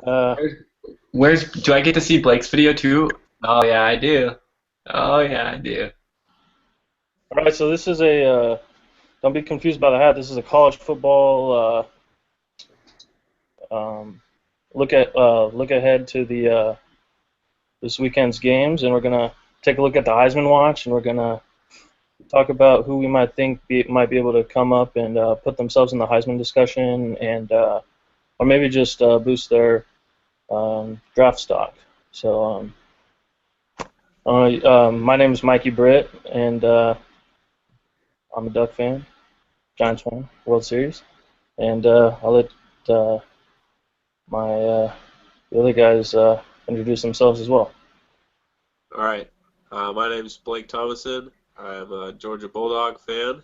Uh, Do I get to see Blake's video too? Oh yeah, I do. Oh yeah, I do. all right, so this is don't be confused by the hat. This is a college football look ahead to the this weekend's games, and we're gonna take a look at the Heisman watch, and we're gonna talk about who we might think might be able to come up and put themselves in the Heisman discussion, and or maybe just boost their draft stock. So my name is Mikey Britt, and I'm a Duck fan, Giants fan, World Series, and I'll let uh, my the other guys introduce themselves as well. All right. My name's Blake Thomason. I'm a Georgia Bulldog fan.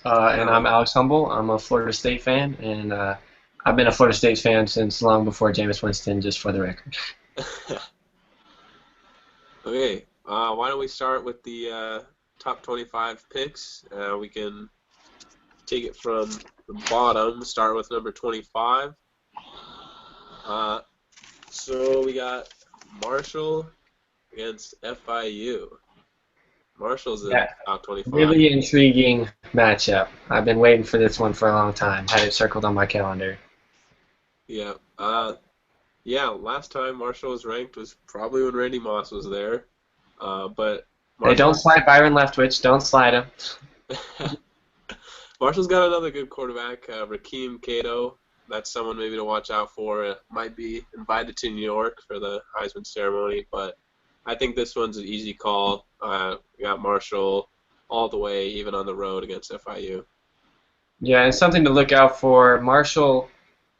And I'm Alex Humble. I'm a Florida State fan, and I've been a Florida State fan since long before Jameis Winston, just for the record. Okay. Why don't we start with the top 25 picks? We can take it from the bottom. Start with number 25. So we got Marshall against FIU. Marshall's in Yeah, top 25. really intriguing matchup. I've been waiting for this one for a long time. Had it circled on my calendar. Yeah. Yeah. Last time Marshall was ranked was probably when Randy Moss was there. But Hey, don't Marshall's slide Byron Leftwich. Don't slide him. Marshall's got another good quarterback, Rakeem Cato. That's someone maybe to watch out for. Might be invited to New York for the Heisman ceremony, but I think this one's an easy call. We got Marshall all the way, even on the road against FIU. Yeah, and something to look out for. Marshall,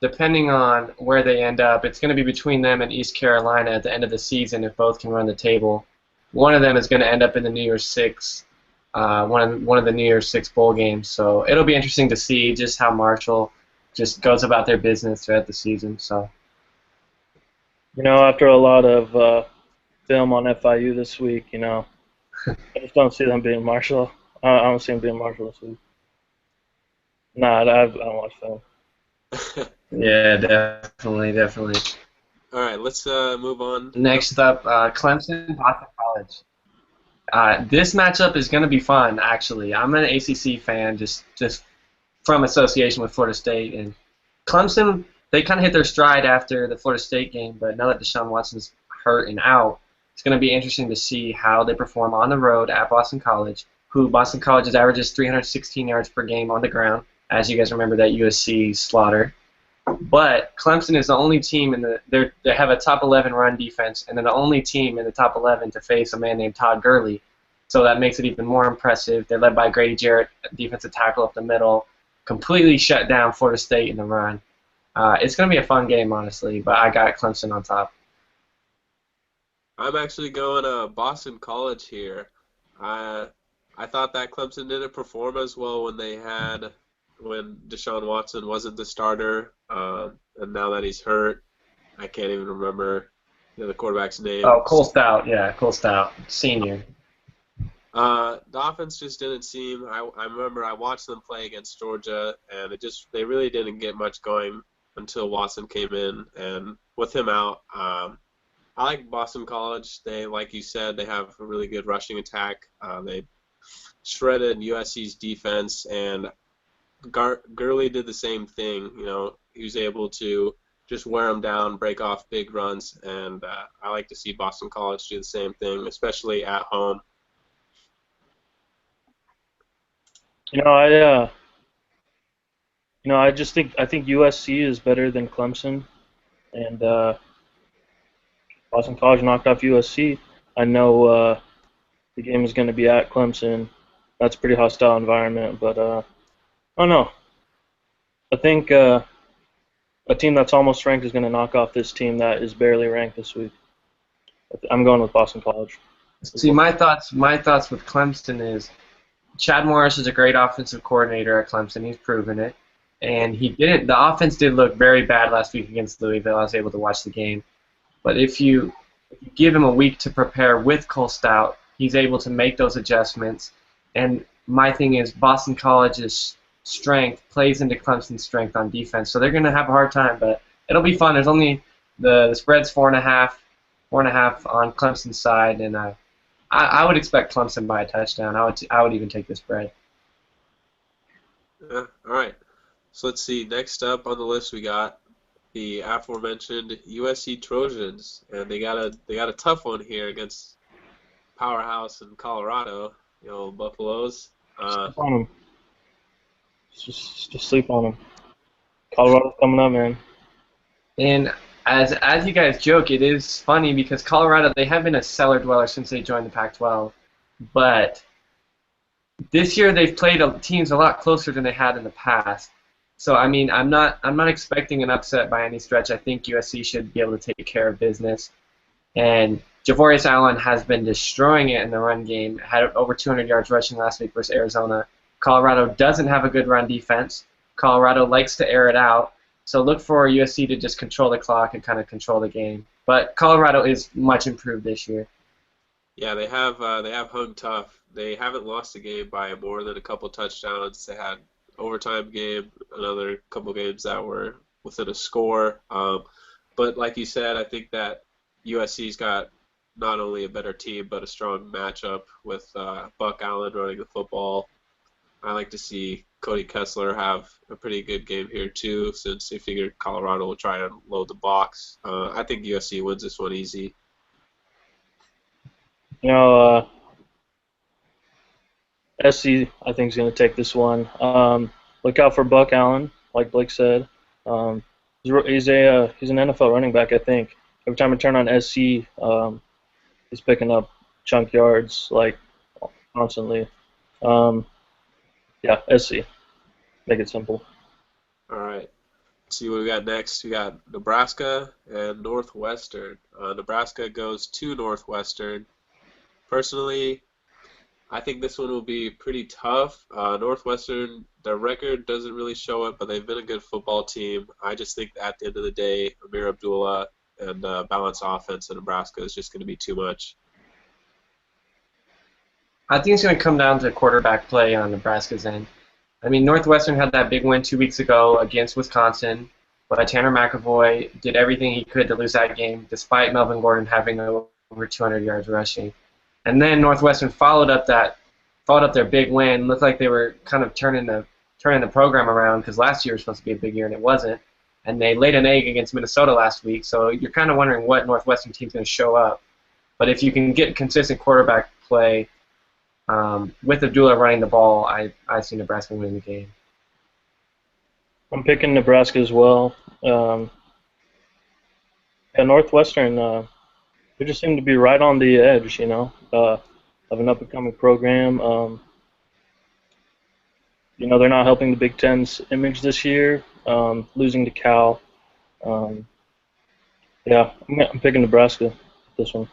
depending on where they end up, it's going to be between them and East Carolina at the end of the season if both can run the table. One of them is going to end up in the New Year's Six, one of the New Year's Six bowl games. So it'll be interesting to see just how Marshall just goes about their business throughout the season. So After a lot of film on FIU this week, I just don't see them being Marshall. I don't see them being Marshall this week. Nah, I don't watch film. yeah, definitely, definitely. All right, let's move on. Next up, Clemson, Boston College. This matchup is going to be fun, actually. I'm an ACC fan, just from association with Florida State, and Clemson, they kind of hit their stride after the Florida State game, but now that Deshaun Watson's hurt and out, it's going to be interesting to see how they perform on the road at Boston College, who Boston College averages 316 yards per game on the ground, as you guys remember that USC slaughter. But Clemson is the only team they have a top 11 run defense, and they're the only team in the top 11 to face a man named Todd Gurley. So that makes it even more impressive. They're led by Grady Jarrett, defensive tackle up the middle, completely shut down Florida State in the run. It's going to be a fun game, honestly, but I got Clemson on top. I'm actually going Boston College here. I thought that Clemson didn't perform as well when Deshaun Watson wasn't the starter, and now that he's hurt, I can't even remember the quarterback's name. Oh, Cole Stout, yeah, Cole Stout, senior. The offense just didn't seem. I remember I watched them play against Georgia, and they really didn't get much going until Watson came in, and with him out, I like Boston College. They, like you said, they have a really good rushing attack. They shredded USC's defense, and Gurley did the same thing. He was able to just wear them down, break off big runs, and I like to see Boston College do the same thing, especially at home. I think USC is better than Clemson, and Boston College knocked off USC. I know the game is going to be at Clemson. That's a pretty hostile environment, but I don't know. I think a team that's almost ranked is going to knock off this team that is barely ranked this week. I'm going with Boston College. See, my thoughts with Clemson is Chad Morris is a great offensive coordinator at Clemson. He's proven it. And the offense did look very bad last week against Louisville. I was able to watch the game. But if you give him a week to prepare with Cole Stout, he's able to make those adjustments. And my thing is Boston College is strength plays into Clemson's strength on defense. So they're going to have a hard time, but it'll be fun. There's only the spread's 4.5 on Clemson's side, and I would expect Clemson by a touchdown. I would even take the spread. All right. So let's see. Next up on the list, we got the aforementioned USC Trojans, and they got a tough one here against powerhouse in Colorado. Buffaloes. Sleep on them. Just sleep on them. Colorado's coming up, man. And as you guys joke, it is funny because Colorado, they have been a cellar dweller since they joined the Pac-12, but this year they've played teams a lot closer than they had in the past. So I mean, I'm not expecting an upset by any stretch. I think USC should be able to take care of business. And Javorius Allen has been destroying it in the run game. Had over 200 yards rushing last week versus Arizona. Colorado doesn't have a good run defense. Colorado likes to air it out. So look for USC to just control the clock and kind of control the game. But Colorado is much improved this year. Yeah, they have hung tough. They haven't lost a game by more than a couple touchdowns. They had overtime game, another couple games that were within a score. But like you said, I think that USC's got not only a better team but a strong matchup with Buck Allen running the football. I like to see Cody Kessler have a pretty good game here too, since they figured Colorado will try and load the box. I think USC wins this one easy. SC, I think, is going to take this one. Look out for Buck Allen, like Blake said. He's an NFL running back, I think. Every time I turn on SC, he's picking up chunk yards like constantly. Yeah, SC. Make it simple. All right. Let's see what we got next. We got Nebraska and Northwestern. Nebraska goes to Northwestern. Personally, I think this one will be pretty tough. Northwestern, their record doesn't really show it, but they've been a good football team. I just think at the end of the day, Amir Abdullah and balanced offense in Nebraska is just going to be too much. I think it's going to come down to quarterback play on Nebraska's end. I mean, Northwestern had that big win 2 weeks ago against Wisconsin, but Tanner McAvoy did everything he could to lose that game, despite Melvin Gordon having over 200 yards rushing. And then Northwestern followed up their big win. Looked like they were kind of turning the program around because last year was supposed to be a big year and it wasn't. And they laid an egg against Minnesota last week, so you're kind of wondering what Northwestern team's going to show up. But if you can get consistent quarterback play with Abdullah running the ball, I see Nebraska winning the game. I'm picking Nebraska as well. Northwestern, they just seem to be right on the edge, of an up-and-coming program. They're not helping the Big Ten's image this year, losing to Cal. I'm picking Nebraska this one.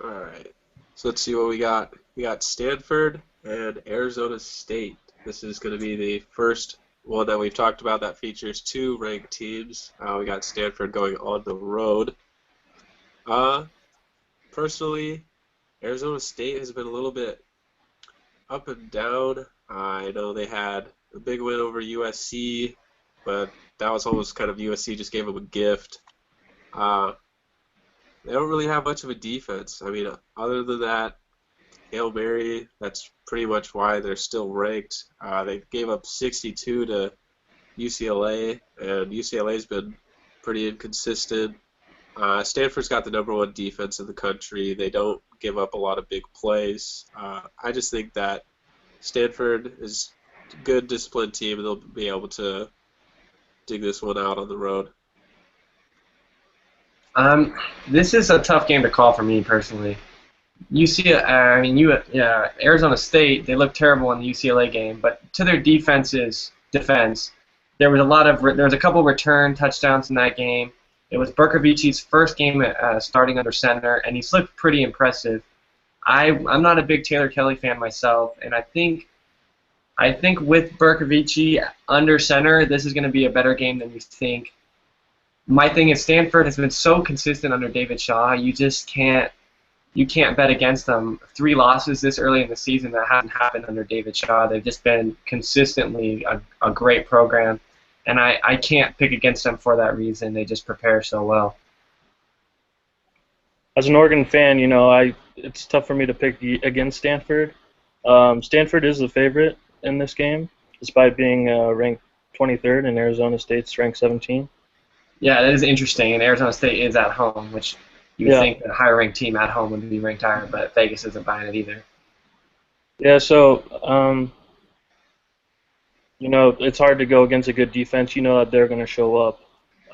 All right. So let's see what we got. We got Stanford and Arizona State. This is going to be the first one that we've talked about that features two ranked teams. We got Stanford going on the road. Personally, Arizona State has been a little bit up and down. I know they had a big win over USC, but that was almost kind of USC just gave them a gift. They don't really have much of a defense. I mean, other than that, Hail Mary, that's pretty much why they're still ranked. They gave up 62 to UCLA, and UCLA's been pretty inconsistent. Stanford's got the #1 defense in the country. They don't give up a lot of big plays. I just think that Stanford is a good, disciplined team, and they'll be able to dig this one out on the road. This is a tough game to call for me personally. Arizona State, they looked terrible in the UCLA game, but to their defense, there was a couple return touchdowns in that game. It was Berkovici's first game starting under center, and he's looked pretty impressive. I'm not a big Taylor Kelly fan myself, and I think with Berkovici under center, this is going to be a better game than you think. My thing is Stanford has been so consistent under David Shaw, you just can't you can't bet against them. 3 losses this early in the season, that hasn't happened under David Shaw. They've just been consistently a great program, and I can't pick against them for that reason. They just prepare so well. As an Oregon fan, it's tough for me to pick against Stanford. Stanford is the favorite in this game, despite being ranked 23rd, and Arizona State's ranked 17. Yeah, that is interesting, and Arizona State is at home, which you would Yeah, think a higher-ranked team at home would be ranked higher, but Vegas isn't buying it either. yeah. So, it's hard to go against a good defense. You know that they're going to show up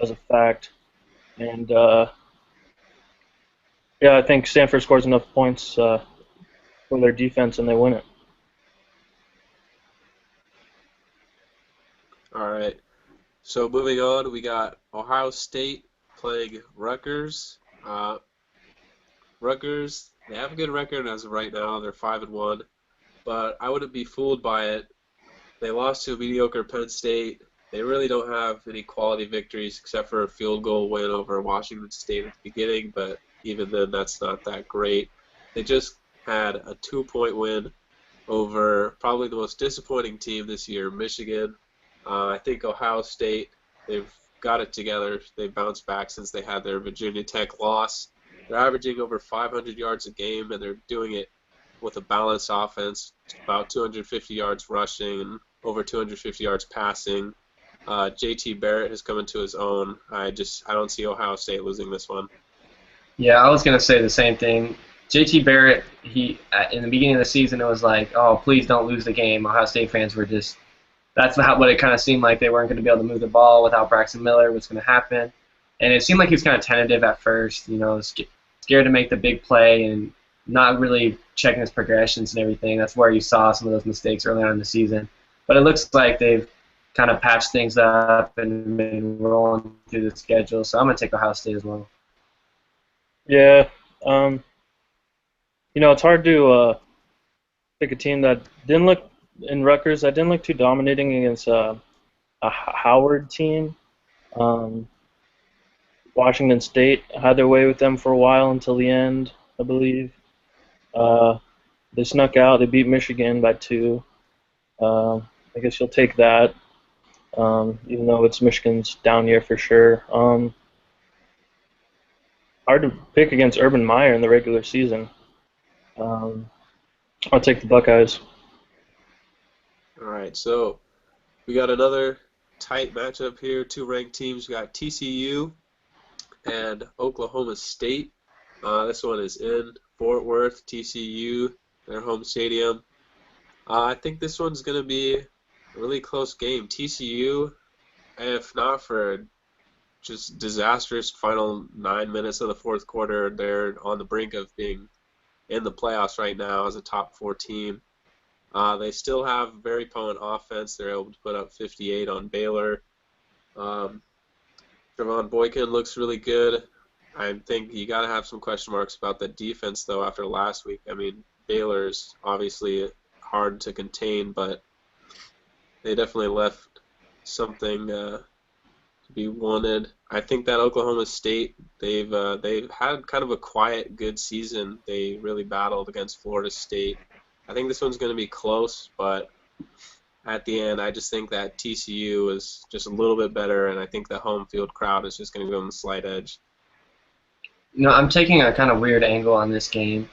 as a fact, and yeah, I think Stanford scores enough points for their defense, and they win it. All right. So moving on, we got Ohio State playing Rutgers. Rutgers, they have a good record as of right now. They're 5-1, but I wouldn't be fooled by it. They lost to a mediocre Penn State. They really don't have any quality victories except for a field goal win over Washington State at the beginning, but even then, that's not that great. They just had a 2-point win over probably the most disappointing team this year, Michigan. I think Ohio State, they've got it together. They've bounced back since they had their Virginia Tech loss. They're averaging over 500 yards a game, and they're doing it with a balanced offense, about 250 yards rushing and over 250 yards passing. JT Barrett has come into his own. I don't see Ohio State losing this one. Yeah, I was going to say the same thing. JT Barrett, in the beginning of the season, it was like, oh, please don't lose the game. Ohio State fans were just, that's not what it kind of seemed like. They weren't going to be able to move the ball without Braxton Miller. What's going to happen? And it seemed like he was kind of tentative at first, scared to make the big play and not really checking his progressions and everything. That's where you saw some of those mistakes early on in the season. But it looks like they've kind of patched things up and been rolling through the schedule. So I'm going to take Ohio State as well. Yeah, it's hard to pick a team that didn't look in Rutgers. That didn't look too dominating against a Howard team. Um, Washington State had their way with them for a while until the end, I believe. Uh, they snuck out. They beat Michigan by 2. I guess you'll take that, even though it's Michigan's down year for sure. Hard to pick against Urban Meyer in the regular season. Um, I'll take the Buckeyes. All right, so we got another tight matchup here. 2 ranked teams. We got TCU and Oklahoma State. This one is in Fort Worth, TCU, their home stadium. I think this one's going to be a really close game. TCU, if not for just disastrous final 9 minutes of the fourth quarter, they're on the brink of being in the playoffs right now as a top 4 team. They still have very potent offense. They're able to put up 58 on Baylor. Trevon Boykin looks really good. I think you got to have some question marks about the defense, though, after last week. I mean, Baylor's obviously hard to contain, but they definitely left something to be wanted. I think that Oklahoma State, they've had kind of a quiet, good season. They really battled against Florida State. I think this one's going to be close, but at the end, I just think that TCU is just a little bit better, and I think the home field crowd is just going to go on the slight edge. I'm taking a kind of weird angle on this game.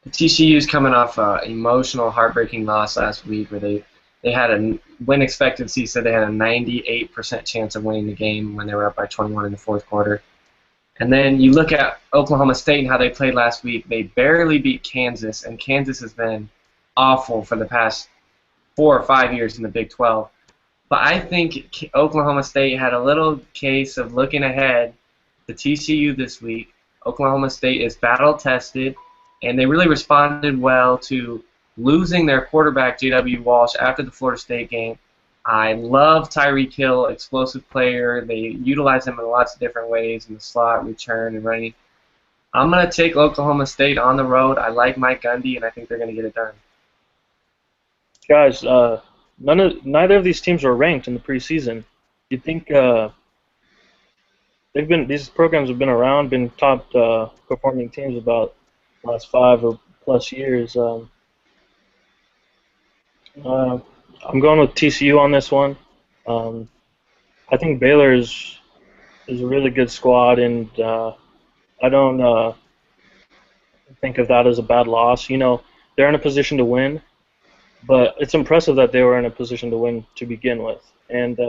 The TCU's coming off an emotional, heartbreaking loss last week where they had a win expectancy, said they had a 98% chance of winning the game when they were up by 21 in the fourth quarter. And then you look at Oklahoma State and how they played last week. They barely beat Kansas, and Kansas has been awful for the past 4 or 5 years in the Big 12. But I think Oklahoma State had a little case of looking ahead to TCU this week. Oklahoma State is battle-tested, and they really responded well to losing their quarterback, J.W. Walsh, after the Florida State game. I love Tyreek Hill, explosive player. They utilize him in lots of different ways in the slot, return, and running. I'm going to take Oklahoma State on the road. I like Mike Gundy, and I think they're going to get it done. Guys, neither of these teams were ranked in the preseason. You think these programs have been around, been top performing teams about last 5 or plus years. Uh, I'm going with TCU on this one. Um, I think Baylor is a really good squad, and I don't think of that as a bad loss. They're in a position to win, but it's impressive that they were in a position to win to begin with. And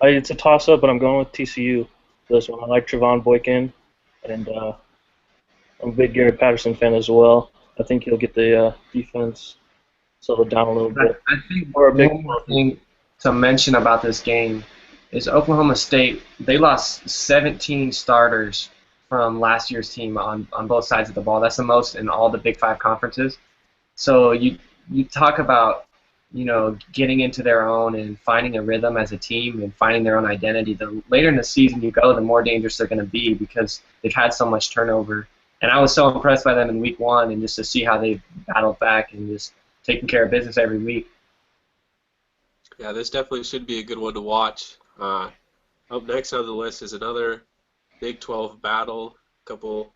it's a toss up, but I'm going with TCU for this one. I like Trevon Boykin, and I'm a big Gary Patterson fan as well. I think he'll get the defense settled down a little bit. I think Or a big one more thing to mention about this game is Oklahoma State. They lost 17 starters from last year's team on both sides of the ball. That's the most in all the Big Five conferences. So you talk about getting into their own and finding a rhythm as a team and finding their own identity. The later in the season you go, the more dangerous they're going to be because they've had so much turnover. And I was so impressed by them in week one, and just to see how they battled back and just taking care of business every week. Yeah, this definitely should be a good one to watch. Up next on the list is another Big 12 battle. A couple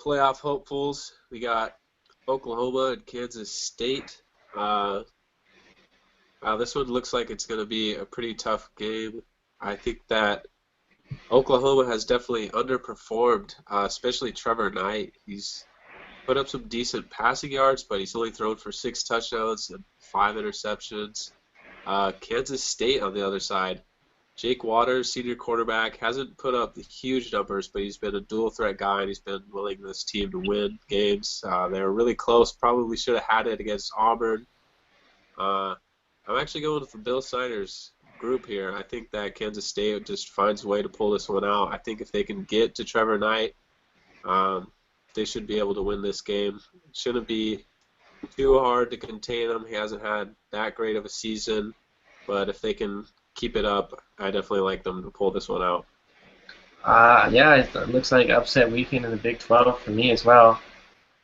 playoff hopefuls. We got Oklahoma and Kansas State. This one looks like it's going to be a pretty tough game. I think that Oklahoma has definitely underperformed, especially Trevor Knight. He's put up some decent passing yards, but he's only thrown for 6 touchdowns and 5 interceptions. Kansas State on the other side. Jake Waters, senior quarterback, hasn't put up the huge numbers, but he's been a dual threat guy, and he's been willing this team to win games. They were really close. Probably should have had it against Auburn. I'm actually going with the Bill Snyder's group here. I think that Kansas State just finds a way to pull this one out. I think if they can get to Trevor Knight, they should be able to win this game. It shouldn't be too hard to contain him. He hasn't had that great of a season, but if they can keep it up, I definitely like them to pull this one out. Yeah, it looks like upset weekend in the Big 12 for me as well.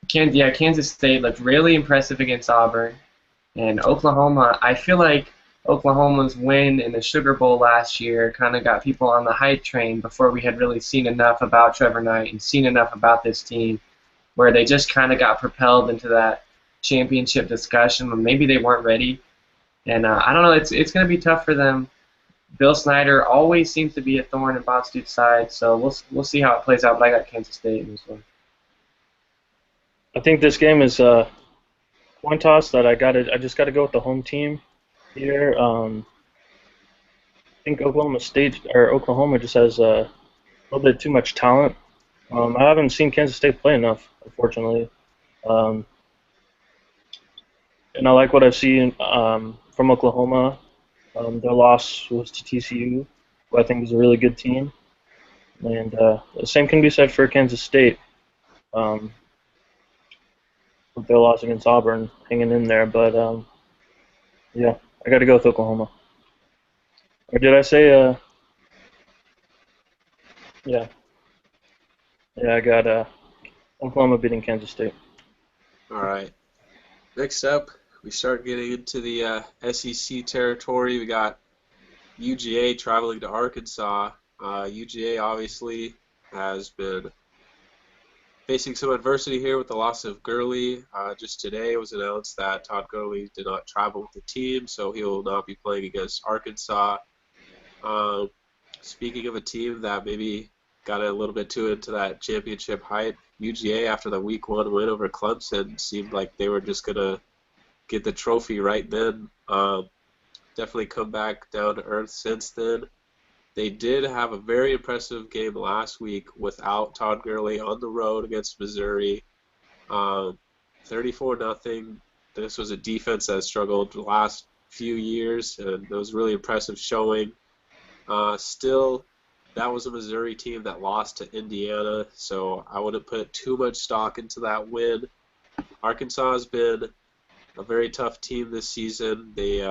Kansas State looked really impressive against Auburn. And Oklahoma, I feel like Oklahoma's win in the Sugar Bowl last year kind of got people on the hype train before we had really seen enough about Trevor Knight and seen enough about this team, where they just kind of got propelled into that championship discussion when maybe they weren't ready. And I don't know, it's going to be tough for them. Bill Snyder always seems to be a thorn in Bob Stoops' side, so we'll see how it plays out. But I got Kansas State in this one. I think this game is coin toss that I just gotta go with the home team here. I think Oklahoma just has a little bit too much talent. I haven't seen Kansas State play enough, unfortunately. Um, and I like what I've seen from Oklahoma. Their loss was to TCU, who I think is a really good team. And the same can be said for Kansas State. Um, with their loss against Auburn hanging in there. But yeah, I got to go with Oklahoma. Or did I say? Yeah, yeah, I got Oklahoma beating Kansas State. All right. Next up, we start getting into the SEC territory. We got UGA traveling to Arkansas. UGA obviously has been facing some adversity here with the loss of Gurley. Just today it was announced that Todd Gurley did not travel with the team, so he will not be playing against Arkansas. Speaking of a team that maybe got a little bit too into that championship hype, UGA after the Week 1 win over Clemson seemed like they were just going to get the trophy right then. Definitely come back down to earth since then. They did have a very impressive game last week without Todd Gurley on the road against Missouri. 34-0. This was a defense that struggled the last few years, and it was a really impressive showing. Still, that was a Missouri team that lost to Indiana, so I wouldn't put too much stock into that win. Arkansas has been a very tough team this season. They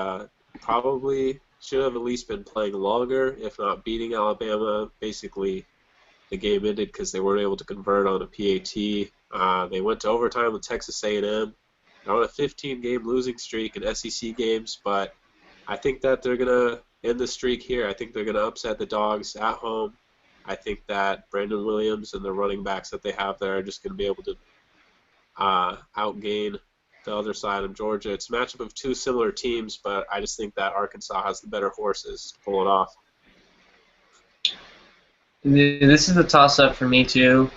probably should have at least been playing longer, if not beating Alabama. Basically, the game ended because they weren't able to convert on a PAT. They went to overtime with Texas A&M. They're on a 15-game losing streak in SEC games, but I think that they're going to end the streak here. I think they're going to upset the Dogs at home. I think that Brandon Williams and the running backs that they have there are just going to be able to outgain the other side of Georgia. It's a matchup of two similar teams, but I just think that Arkansas has the better horses to pull it off. This is a toss-up for me, too.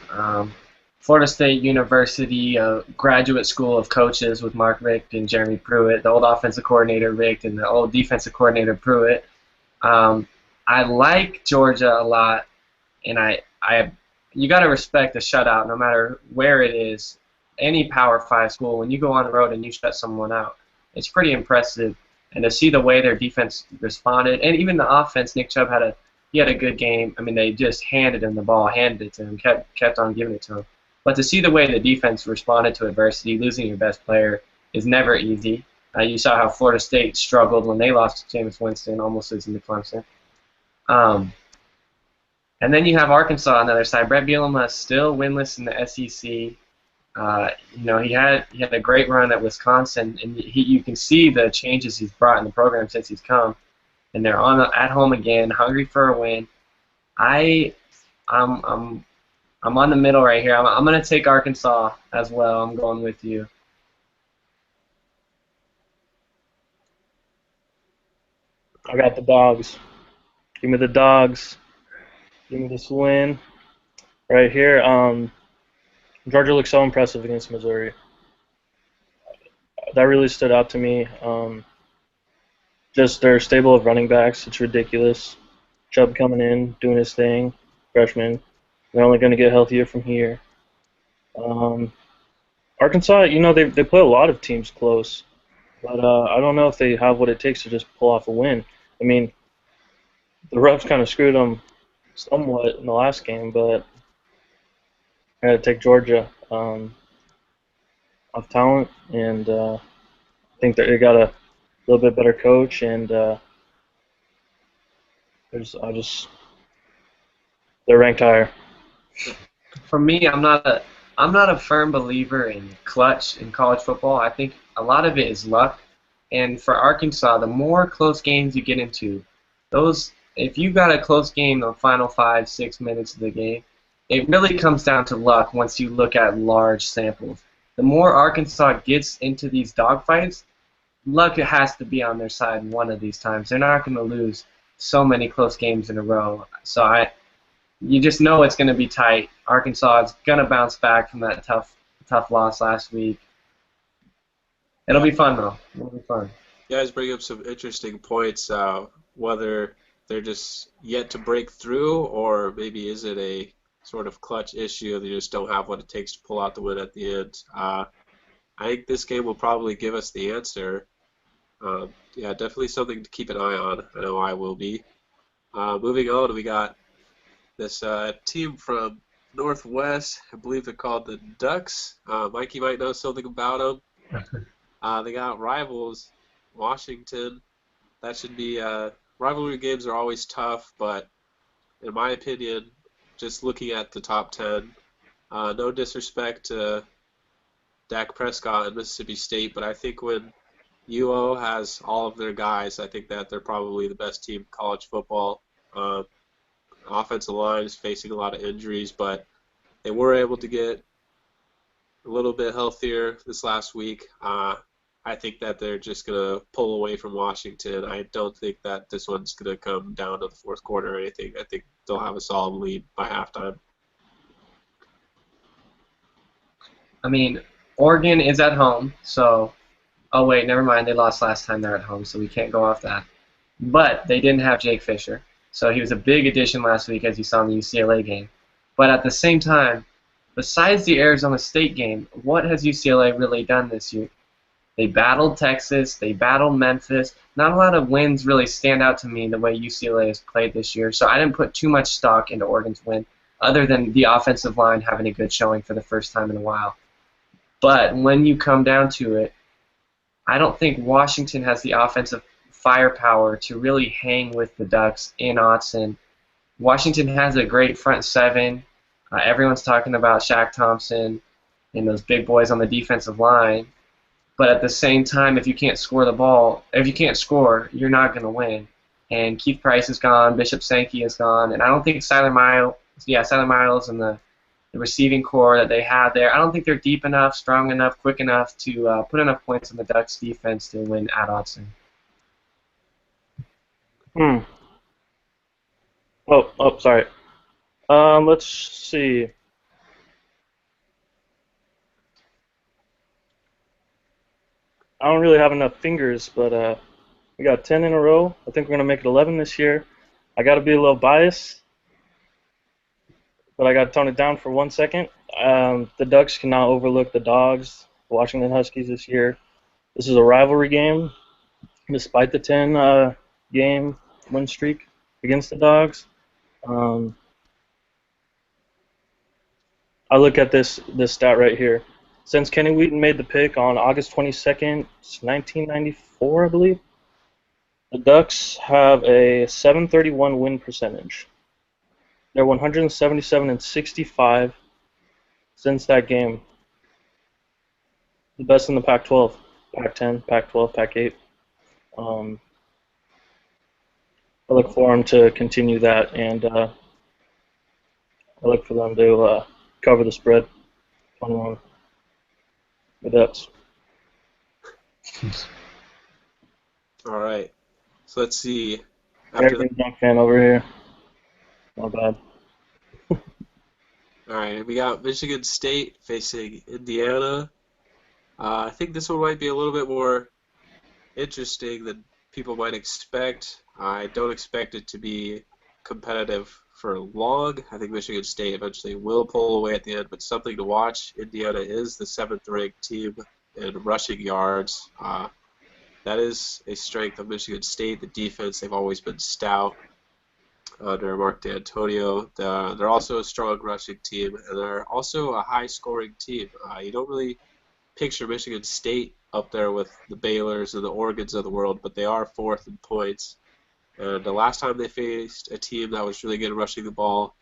Florida State University, a graduate school of coaches with Mark Richt and Jeremy Pruitt, the old offensive coordinator Richt and the old defensive coordinator Pruitt. I like Georgia a lot, and you got to respect a shutout no matter where it is. Any Power 5 school, when you go on the road and you shut someone out, it's pretty impressive. And to see the way their defense responded, and even the offense, Nick Chubb had a good game. I mean, they just handed him the ball, handed it to him, kept on giving it to him. But to see the way the defense responded to adversity, losing your best player is never easy. You saw how Florida State struggled when they lost to Jameis Winston, almost losing to Clemson. And then you have Arkansas on the other side. Brett Bielema is still winless in the SEC. He had a great run at Wisconsin, and you can see the changes he's brought in the program since he's come. And they're at home again, hungry for a win. I'm on the middle right here. I'm going to take Arkansas as well. I'm going with you. I got the Dogs. Give me the Dogs. Give me this win right here. Georgia looks so impressive against Missouri. That really stood out to me. Just their stable of running backs, it's ridiculous. Chubb coming in, doing his thing, freshman. They're only going to get healthier from here. Arkansas, they play a lot of teams close, but I don't know if they have what it takes to just pull off a win. I mean, the refs kind of screwed them somewhat in the last game, but I got to take Georgia off talent, and I think that they got a little bit better coach, and they're ranked higher. For me, I'm not a firm believer in clutch in college football. I think a lot of it is luck. And for Arkansas, the more close games you get into, if you got a close game the final 5-6 minutes of the game, it really comes down to luck once you look at large samples. The more Arkansas gets into these dogfights, luck has to be on their side one of these times. They're not going to lose so many close games in a row. So you just know it's going to be tight. Arkansas is going to bounce back from that tough loss last week. It'll be fun, though. It'll be fun. You guys bring up some interesting points, whether they're just yet to break through, or maybe is it a sort of clutch issue, they just don't have what it takes to pull out the win at the end. I think this game will probably give us the answer. Yeah, definitely something to keep an eye on. I know I will be. Moving on, we got this team from Northwest. I believe they're called the Ducks. Mikey might know something about them. They got rivals, Washington. That should be rivalry games are always tough, but in my opinion, just looking at the top 10, no disrespect to Dak Prescott and Mississippi State, but I think when UO has all of their guys, I think that they're probably the best team in college football. Offensive line is facing a lot of injuries, but they were able to get a little bit healthier this last week. I think that they're just going to pull away from Washington. I don't think that this one's going to come down to the fourth quarter or anything. I think they'll have a solid lead by halftime. I mean, Oregon is at home, so... Oh, wait, never mind. They lost last time they're at home, so we can't go off that. But they didn't have Jake Fisher, so he was a big addition last week, as you saw in the UCLA game. But at the same time, besides the Arizona State game, what has UCLA really done this year? They battled Texas. They battled Memphis. Not a lot of wins really stand out to me the way UCLA has played this year, so I didn't put too much stock into Oregon's win, other than the offensive line having a good showing for the first time in a while. But when you come down to it, I don't think Washington has the offensive firepower to really hang with the Ducks in Autzen. Washington has a great front seven. Everyone's talking about Shaq Thompson and those big boys on the defensive line. But at the same time, if you can't score the ball, if you can't score, you're not going to win. And Keith Price is gone, Bishop Sankey is gone, and I don't think Siler yeah, Sally Miles and the receiving core that they have there. I don't think they're deep enough, strong enough, quick enough to put enough points on the Ducks defense to win at Austin. Hmm. Oh, sorry. Let's see. I don't really have enough fingers, but we got 10 in a row. I think we're gonna make it 11 this year. I got to be a little biased, but I got to tone it down for 1 second. The Ducks cannot overlook the Dogs, the Washington Huskies this year. This is a rivalry game, despite the 10 game win streak against the Dogs. Um, I look at this stat right here. Since Kenny Wheaton made the pick on August 22nd, 1994, I believe, the Ducks have a 731 win percentage. They're 177 and 65 since that game. The best in the Pac-12, Pac-10, Pac-12, Pac-8. Um, I look for them to continue that, and I look for them to cover the spread. 21. The Ducks. All right. So let's see. After that, American Dunk fan over here. Not bad. all right, we got Michigan State facing Indiana. I think this one might be a little bit more interesting than people might expect. I don't expect it to be competitive for long. I think Michigan State eventually will pull away at the end, but something to watch. Indiana is the seventh-ranked team in rushing yards. That is a strength of Michigan State. The defense, they've always been stout under Mark D'Antonio. They're also a strong rushing team, and they're also a high-scoring team. You don't really picture Michigan State up there with the Baylors and the Oregons of the world, but they are fourth in points. And the last time they faced a team that was really good at rushing the ball,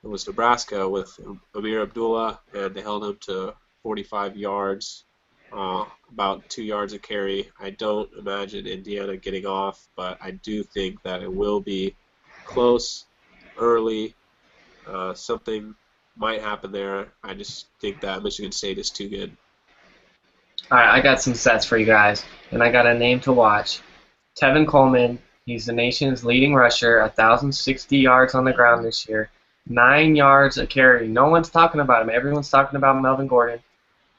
it was Nebraska with Amir Abdullah, and they held him to 45 yards, about 2 yards a carry. I don't imagine Indiana getting off, but I do think that it will be close, early. Something might happen there. I just think that Michigan State is too good. All right, I got some sets for you guys, and I got a name to watch. Tevin Coleman. He's the nation's leading rusher, 1,060 yards on the ground this year, 9 yards a carry. No one's talking about him. Everyone's talking about Melvin Gordon.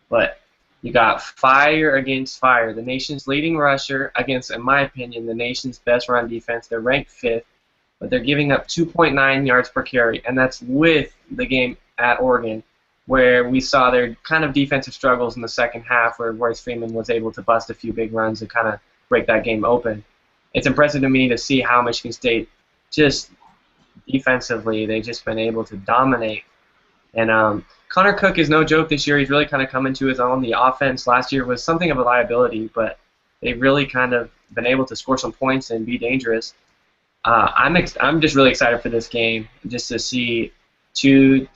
But you got fire against fire. The nation's leading rusher against, in my opinion, the nation's best run defense. They're ranked fifth, but they're giving up 2.9 yards per carry, and that's with the game at Oregon, where we saw their kind of defensive struggles in the second half, where Royce Freeman was able to bust a few big runs and kind of break that game open. It's impressive to me to see how Michigan State just defensively, they've just been able to dominate. And Connor Cook is no joke this year. He's really kind of come into his own. The offense last year was something of a liability, but they've really kind of been able to score some points and be dangerous. I'm just really excited for this game, just to see two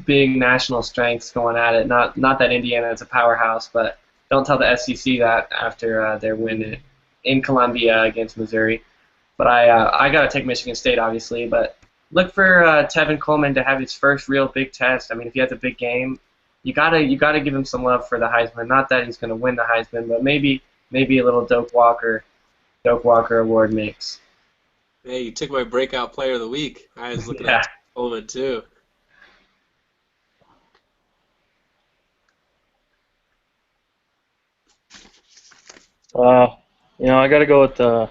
big national strengths going at it. Not that Indiana is a powerhouse, but don't tell the SEC that after their win in Columbia against Missouri. But I got to take Michigan State, obviously. But look for Tevin Coleman to have his first real big test. I mean, if he has a big game, you gotta give him some love for the Heisman. Not that he's going to win the Heisman, but maybe a little Doak Walker award mix. Hey, you took my breakout player of the week. I was looking Yeah. at Coleman too. I got to go with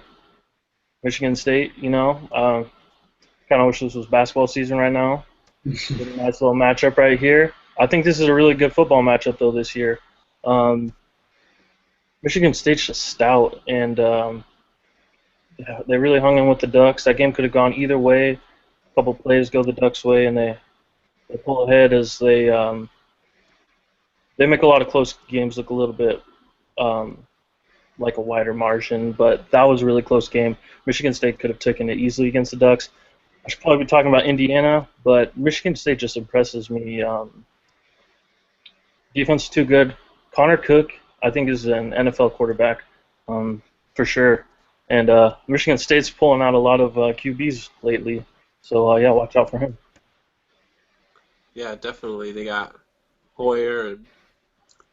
Michigan State. Kind of wish this was basketball season right now. Get a nice little matchup right here. I think this is a really good football matchup though this year. Michigan State's just stout, and they really hung in with the Ducks. That game could have gone either way. A couple plays go the Ducks' way, and they pull ahead as they make a lot of close games look a little bit like a wider margin. But that was a really close game. Michigan State could have taken it easily against the Ducks. I should probably be talking about Indiana, but Michigan State just impresses me. Defense is too good. Connor Cook, I think, is an NFL quarterback for sure. And Michigan State's pulling out a lot of QBs lately. So, yeah, watch out for him. Yeah, definitely. They got Hoyer and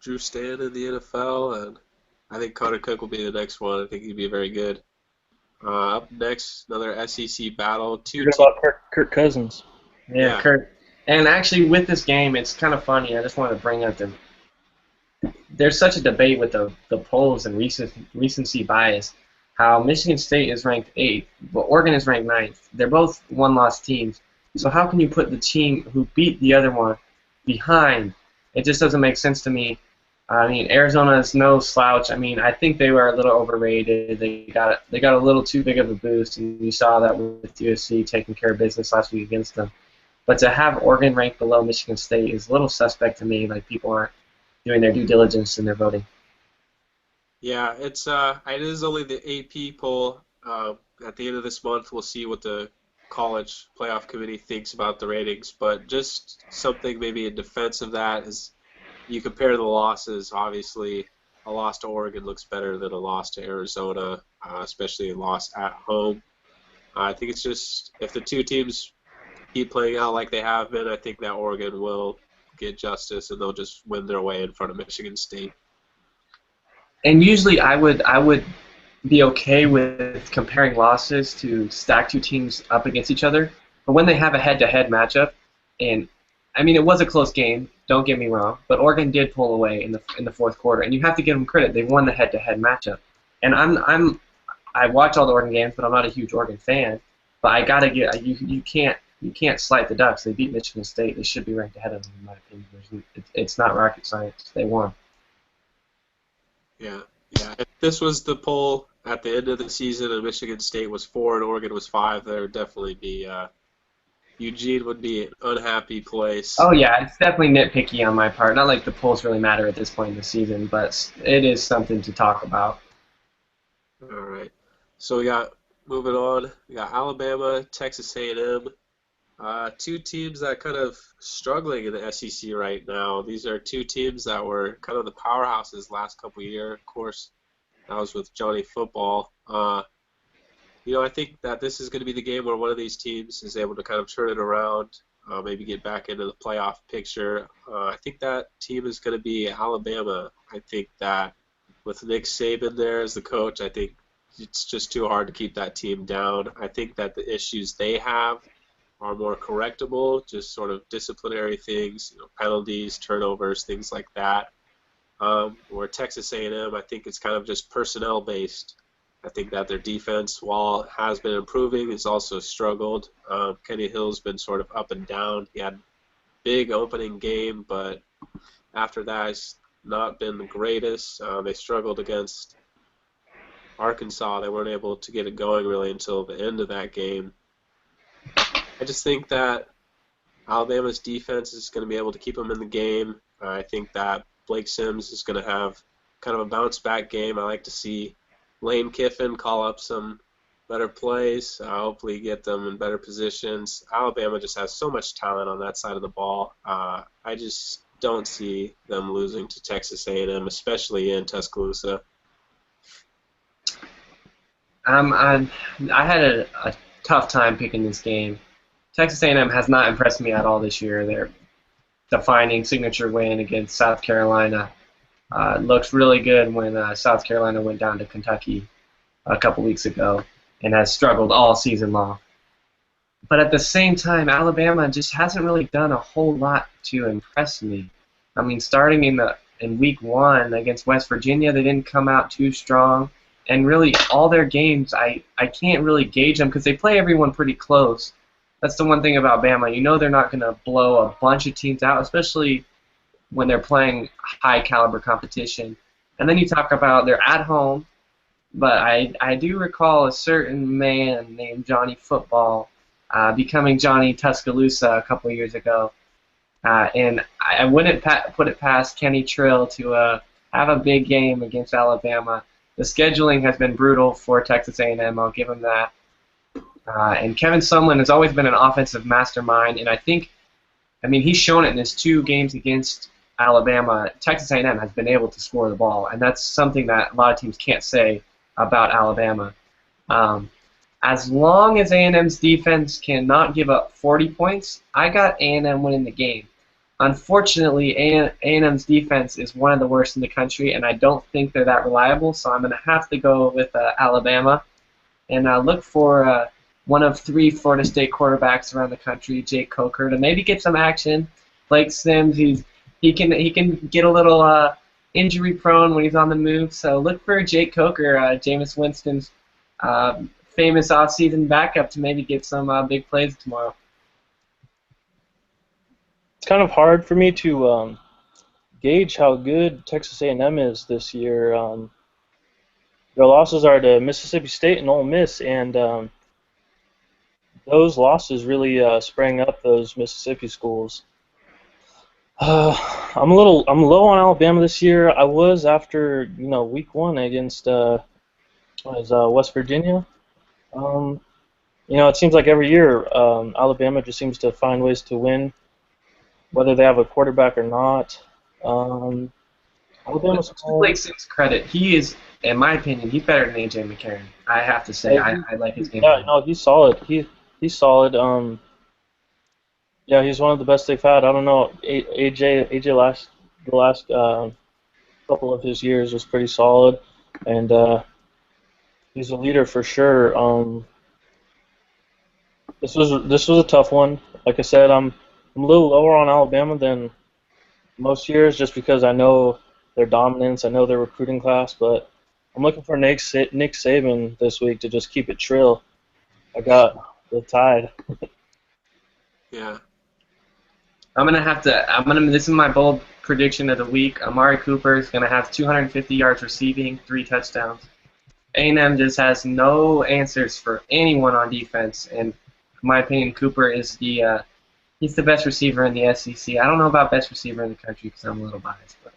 Drew Stanton in the NFL, and I think Connor Cook will be the next one. I think he'd be very good. Up next, another SEC battle. Two Forget teams. about Kirk Cousins. Yeah, Yeah, Kurt. And actually, with this game, it's kind of funny. I just wanted to bring up there's such a debate with the polls and recency bias. How Michigan State is ranked 8th, but Oregon is ranked 9th. They're both one-loss teams. So how can you put the team who beat the other one behind? It just doesn't make sense to me. I mean, Arizona is no slouch. I mean, I think they were a little overrated. They got a little too big of a boost, and you saw that with USC taking care of business last week against them. But to have Oregon ranked below Michigan State is a little suspect to me. Like, people aren't doing their due diligence in their voting. yeah. It is only the AP poll. At the end of this month, we'll see what the college playoff committee thinks about the ratings. But just something maybe in defense of that is you compare the losses. Obviously, a loss to Oregon looks better than a loss to Arizona, especially a loss at home. I think it's just if the two teams keep playing out like they have been, I think that Oregon will get justice and they'll just win their way in front of Michigan State. And usually I would be okay with comparing losses to stack two teams up against each other. But when they have a head-to-head matchup, and I mean it was a close game, don't get me wrong, but Oregon did pull away in the fourth quarter, and you have to give them credit. They won the head-to-head matchup. And I watch all the Oregon games, but I'm not a huge Oregon fan. But I gotta get you can't slight the Ducks. They beat Michigan State. They should be ranked ahead of them in my opinion. It's not rocket science. They won. Yeah, yeah. If this was the poll at the end of the season and Michigan State was 4 and Oregon was 5, there would definitely be Eugene would be an unhappy place. Oh yeah, it's definitely nitpicky on my part. Not like the polls really matter at this point in the season, but it is something to talk about. All right. So we got moving on. We got Alabama, Texas A&M. Two teams that kind of struggling in the SEC right now. These are two teams that were kind of the powerhouses last couple of years. Of course, that was with Johnny Football. I think that this is going to be the game where one of these teams is able to kind of turn it around, maybe get back into the playoff picture. I think that team is going to be Alabama. I think that with Nick Saban there as the coach, I think it's just too hard to keep that team down. I think that the issues they have are more correctable, just sort of disciplinary things, penalties, turnovers, things like that. Where Texas A&M, I think it's kind of just personnel based. I think that their defense, while it has been improving, has also struggled. Kenny Hill's been sort of up and down. He had a big opening game, but after that, it's not been the greatest. They struggled against Arkansas. They weren't able to get it going really until the end of that game. I just think that Alabama's defense is going to be able to keep them in the game. I think that Blake Sims is going to have kind of a bounce-back game. I like to see Lane Kiffin call up some better plays, hopefully get them in better positions. Alabama just has so much talent on that side of the ball. I just don't see them losing to Texas A&M, especially in Tuscaloosa. I had a tough time picking this game. Texas A&M has not impressed me at all this year. Their defining signature win against South Carolina looked really good when South Carolina went down to Kentucky a couple weeks ago and has struggled all season long. But at the same time, Alabama just hasn't really done a whole lot to impress me. I mean, starting in week 1 against West Virginia, they didn't come out too strong. And really, all their games, I can't really gauge them because they play everyone pretty close. That's the one thing about Bama. You know they're not going to blow a bunch of teams out, especially when they're playing high-caliber competition. And then you talk about they're at home, but I do recall a certain man named Johnny Football becoming Johnny Tuscaloosa a couple years ago. And I wouldn't put it past Kenny Trill to have a big game against Alabama. The scheduling has been brutal for Texas A&M. I'll give him that. And Kevin Sumlin has always been an offensive mastermind, and he's shown it in his 2 games against Alabama. Texas A&M has been able to score the ball, and that's something that a lot of teams can't say about Alabama. As long as A&M's defense cannot give up 40 points, I got A&M winning the game. Unfortunately, A&M's defense is one of the worst in the country, and I don't think they're that reliable, so I'm going to have to go with Alabama and look for one of 3 Florida State quarterbacks around the country, Jake Coker, to maybe get some action. Blake Sims, he can get a little injury prone when he's on the move, so look for Jake Coker, Jameis Winston's famous offseason backup, to maybe get some big plays tomorrow. It's kind of hard for me to gauge how good Texas A&M is this year. Their losses are to Mississippi State and Ole Miss, and those losses really sprang up those Mississippi schools. I'm low on Alabama this year. I was after week 1 against West Virginia. It seems like every year Alabama just seems to find ways to win, whether they have a quarterback or not. Alabama's To Blake Sims' credit, he is, in my opinion, he's better than A.J. McCarron. I have to say, I like his game. Yeah, no, he's solid. He's solid. Yeah, he's one of the best they've had. I don't know. AJ the last couple of his years was pretty solid, and he's a leader for sure. This was a tough one. Like I said, I'm a little lower on Alabama than most years, just because I know their dominance, I know their recruiting class, but I'm looking for Nick Saban this week to just keep it trill. I got the Tide. Yeah. This is my bold prediction of the week. Amari Cooper is going to have 250 yards receiving, 3 touchdowns. A&M just has no answers for anyone on defense, and in my opinion, Cooper is he's the best receiver in the SEC. I don't know about best receiver in the country because I'm a little biased, but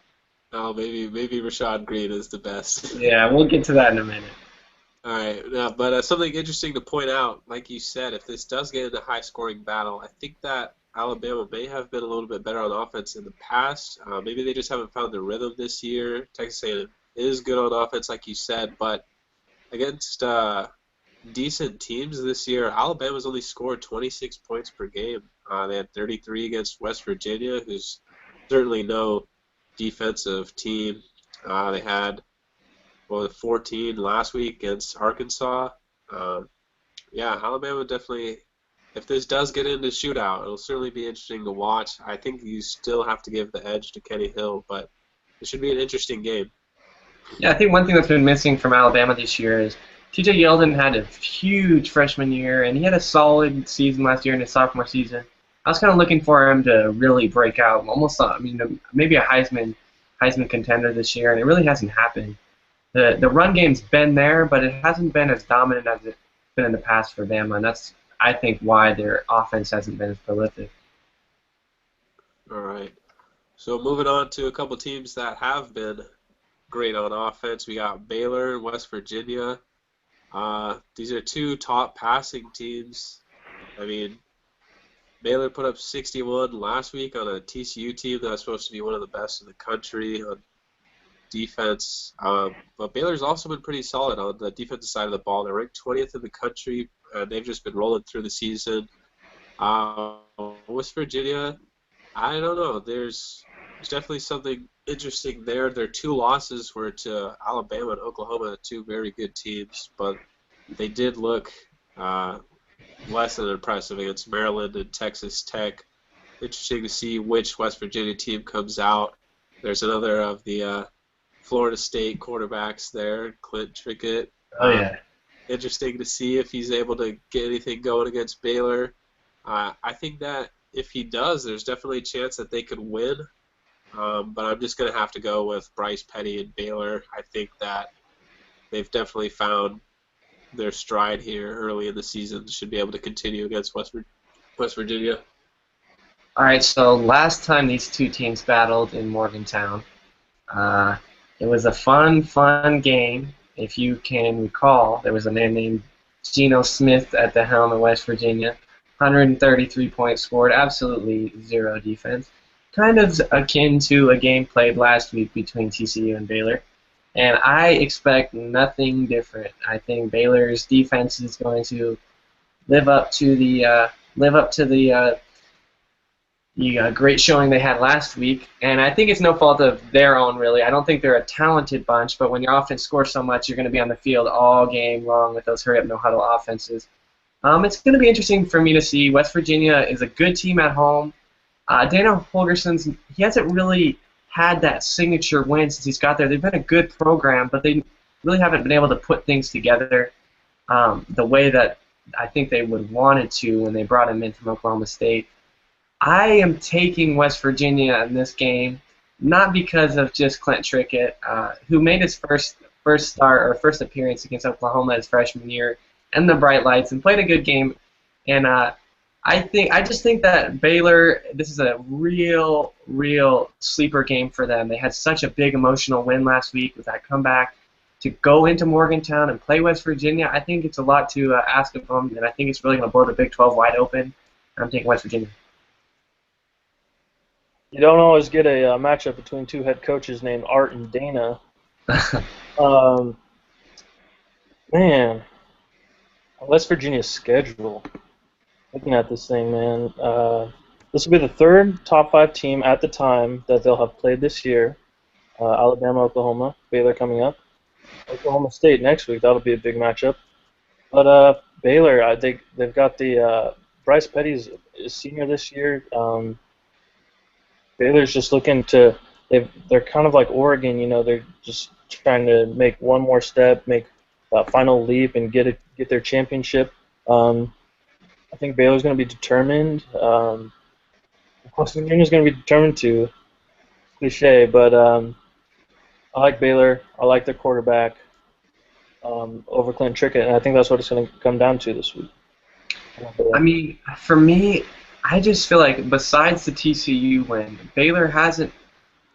Oh, maybe Rashad Green is the best. yeah, we'll get to that in a minute. All right, but something interesting to point out, like you said, if this does get into a high-scoring battle, I think that Alabama may have been a little bit better on offense in the past. Maybe they just haven't found the rhythm this year. Texas A&M is good on offense, like you said, but against decent teams this year, Alabama's only scored 26 points per game. They had 33 against West Virginia, who's certainly no defensive team. They had 14 last week against Arkansas. Yeah, Alabama definitely, if this does get into shootout, it'll certainly be interesting to watch. I think you still have to give the edge to Kenny Hill, but it should be an interesting game. Yeah, I think one thing that's been missing from Alabama this year is TJ Yeldon had a huge freshman year, and he had a solid season last year in his sophomore season. I was kind of looking for him to really break out, maybe a Heisman contender this year, and it really hasn't happened. The run game's been there, but it hasn't been as dominant as it's been in the past for Bama, and that's, I think, why their offense hasn't been as prolific. All right. So moving on to a couple teams that have been great on offense. We got Baylor and West Virginia. These are 2 top passing teams. I mean, Baylor put up 61 last week on a TCU team that's supposed to be one of the best in the country on defense. But Baylor's also been pretty solid on the defensive side of the ball. They're ranked 20th in the country, and they've just been rolling through the season. West Virginia, I don't know. There's definitely something interesting there. Their 2 losses were to Alabama and Oklahoma, 2 very good teams, but they did look less than impressive against Maryland and Texas Tech. Interesting to see which West Virginia team comes out. There's another of the Florida State quarterbacks there, Clint Trickett. Oh, yeah. Interesting to see if he's able to get anything going against Baylor. I think that if he does, there's definitely a chance that they could win. But I'm just going to have to go with Bryce Petty and Baylor. I think that they've definitely found their stride here early in the season. Should be able to continue against West Virginia. All right, so last time these 2 teams battled in Morgantown, it was a fun game. If you can recall, there was a man named Geno Smith at the helm of West Virginia. 133 points scored, absolutely 0 defense. Kind of akin to a game played last week between TCU and Baylor. And I expect nothing different. I think Baylor's defense is going to live up to the the great showing they had last week. And I think it's no fault of their own, really. I don't think they're a talented bunch, but when your offense scores so much, you're going to be on the field all game long with those hurry-up, no-huddle offenses. It's going to be interesting for me to see. West Virginia is a good team at home. Dana Holgerson's, he hasn't really had that signature win since he's got there. They've been a good program, but they really haven't been able to put things together the way that I think they would wanted to when they brought him in from Oklahoma State. I am taking West Virginia in this game, not because of just Clint Trickett, who made his first first appearance against Oklahoma his freshman year, and the bright lights, and played a good game. And I just think that Baylor, this is a real sleeper game for them. They had such a big emotional win last week with that comeback. To go into Morgantown and play West Virginia, I think it's a lot to ask of them, and I think it's really going to blow the Big 12 wide open. I'm taking West Virginia. You don't always get a matchup between two head coaches named Art and Dana. Man, West Virginia's schedule. Looking at this thing, man. This will be the third top 5 team at the time that they'll have played this year. Alabama, Oklahoma, Baylor coming up. Oklahoma State next week. That'll be a big matchup. But Baylor, I think they've got the Bryce Petty's senior this year. Baylor's just looking to. They're kind of like Oregon, you know. They're just trying to make one more step, make a final leap, and get their championship. I think Baylor's going to be determined. West Virginia's going to be determined too. Cliche, but I like Baylor. I like their quarterback over Clint Trickett, and I think that's what it's going to come down to this week. I mean, for me, I just feel like besides the TCU win, Baylor hasn't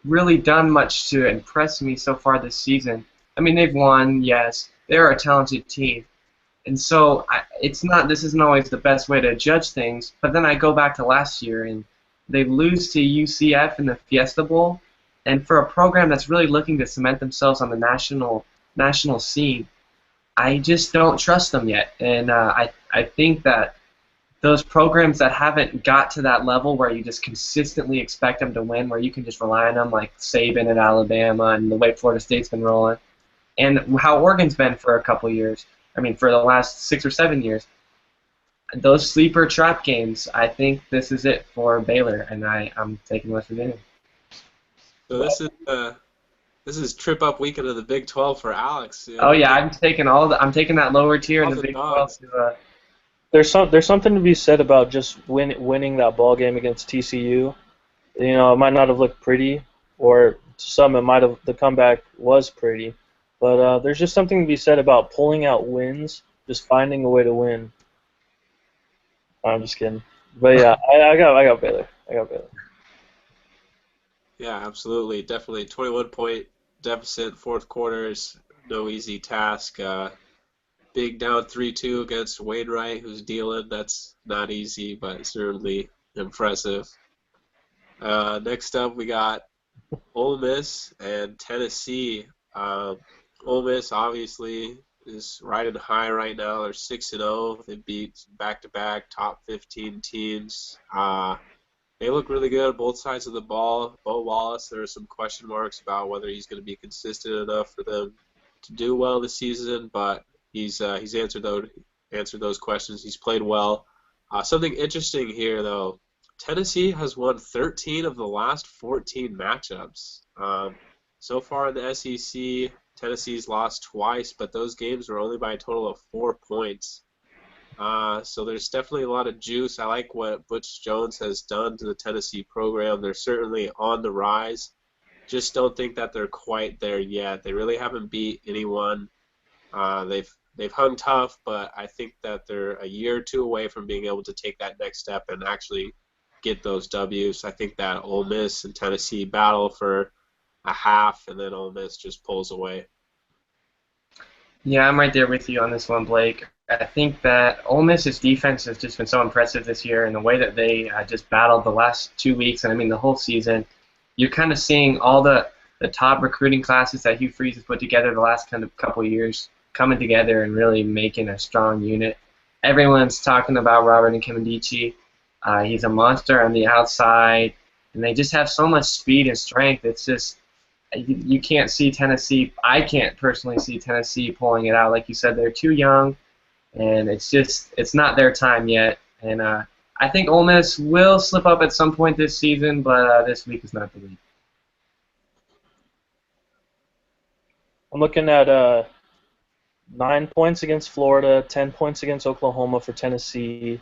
really done much to impress me so far this season. I mean, they've won, yes. They're a talented team. And so this isn't always the best way to judge things, but then I go back to last year, and they lose to UCF in the Fiesta Bowl. And for a program that's really looking to cement themselves on the national scene, I just don't trust them yet. And I think that those programs that haven't got to that level where you just consistently expect them to win, where you can just rely on them, like Saban at Alabama and the way Florida State's been rolling, and how Oregon's been for a couple years, I mean for the last 6 or 7 years, those sleeper trap games, I think this is it for Baylor, and I'm taking West Virginia. So this is trip up weekend of the Big 12 for Alex. You know? Oh yeah, I'm taking that lower tier in the Big 12. There's something to be said about just winning that ball game against TCU. You know, it might not have looked pretty, or to some the comeback was pretty, but there's just something to be said about pulling out wins, just finding a way to win. I'm just kidding, but yeah, I got Baylor. Yeah, absolutely. Definitely 21-point deficit, fourth quarter is no easy task. Big down 3-2 against Wainwright, who's dealing. That's not easy, but certainly impressive. Next up, we got Ole Miss and Tennessee. Ole Miss, obviously, is riding high right now. They're 6-0. They beat back-to-back top 15 teams. They look really good on both sides of the ball. Bo Wallace, there are some question marks about whether he's going to be consistent enough for them to do well this season, but he's answered those questions. He's played well. Something interesting here, though. Tennessee has won 13 of the last 14 matchups. So far in the SEC, Tennessee's lost twice, but those games were only by a total of 4 points. So there's definitely a lot of juice. I like what Butch Jones has done to the Tennessee program. They're certainly on the rise. Just don't think that they're quite there yet. They really haven't beat anyone. They've hung tough, but I think that they're a year or two away from being able to take that next step and actually get those W's. I think that Ole Miss and Tennessee battle for a half, and then Ole Miss just pulls away. Yeah, I'm right there with you on this one, Blake. I think that Ole Miss's defense has just been so impressive this year, and the way that they just battled the last 2 weeks, and I mean the whole season. You're kind of seeing all the top recruiting classes that Hugh Freeze has put together the last kind of couple of years coming together and really making a strong unit. Everyone's talking about Robert and Nkemdiche. He's a monster on the outside, and they just have so much speed and strength. It's just you can't see Tennessee. I can't personally see Tennessee pulling it out. Like you said, they're too young, and it's not their time yet. And I think Ole Miss will slip up at some point this season, but this week is not the week. I'm looking at 9 points against Florida, 10 points against Oklahoma for Tennessee.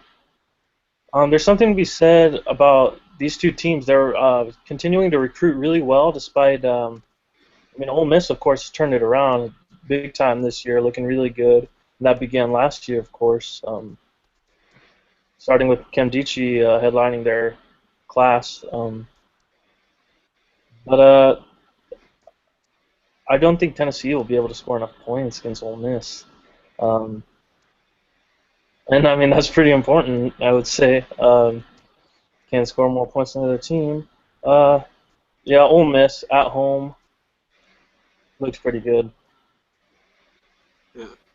There's something to be said about these two teams. They're continuing to recruit really well, despite. Ole Miss, of course, has turned it around big time this year, looking really good. And that began last year, of course, starting with Kem Dichie headlining their class. But I don't think Tennessee will be able to score enough points against Ole Miss. And that's pretty important, I would say. Can score more points than the other team. Yeah, Ole Miss at home looks pretty good.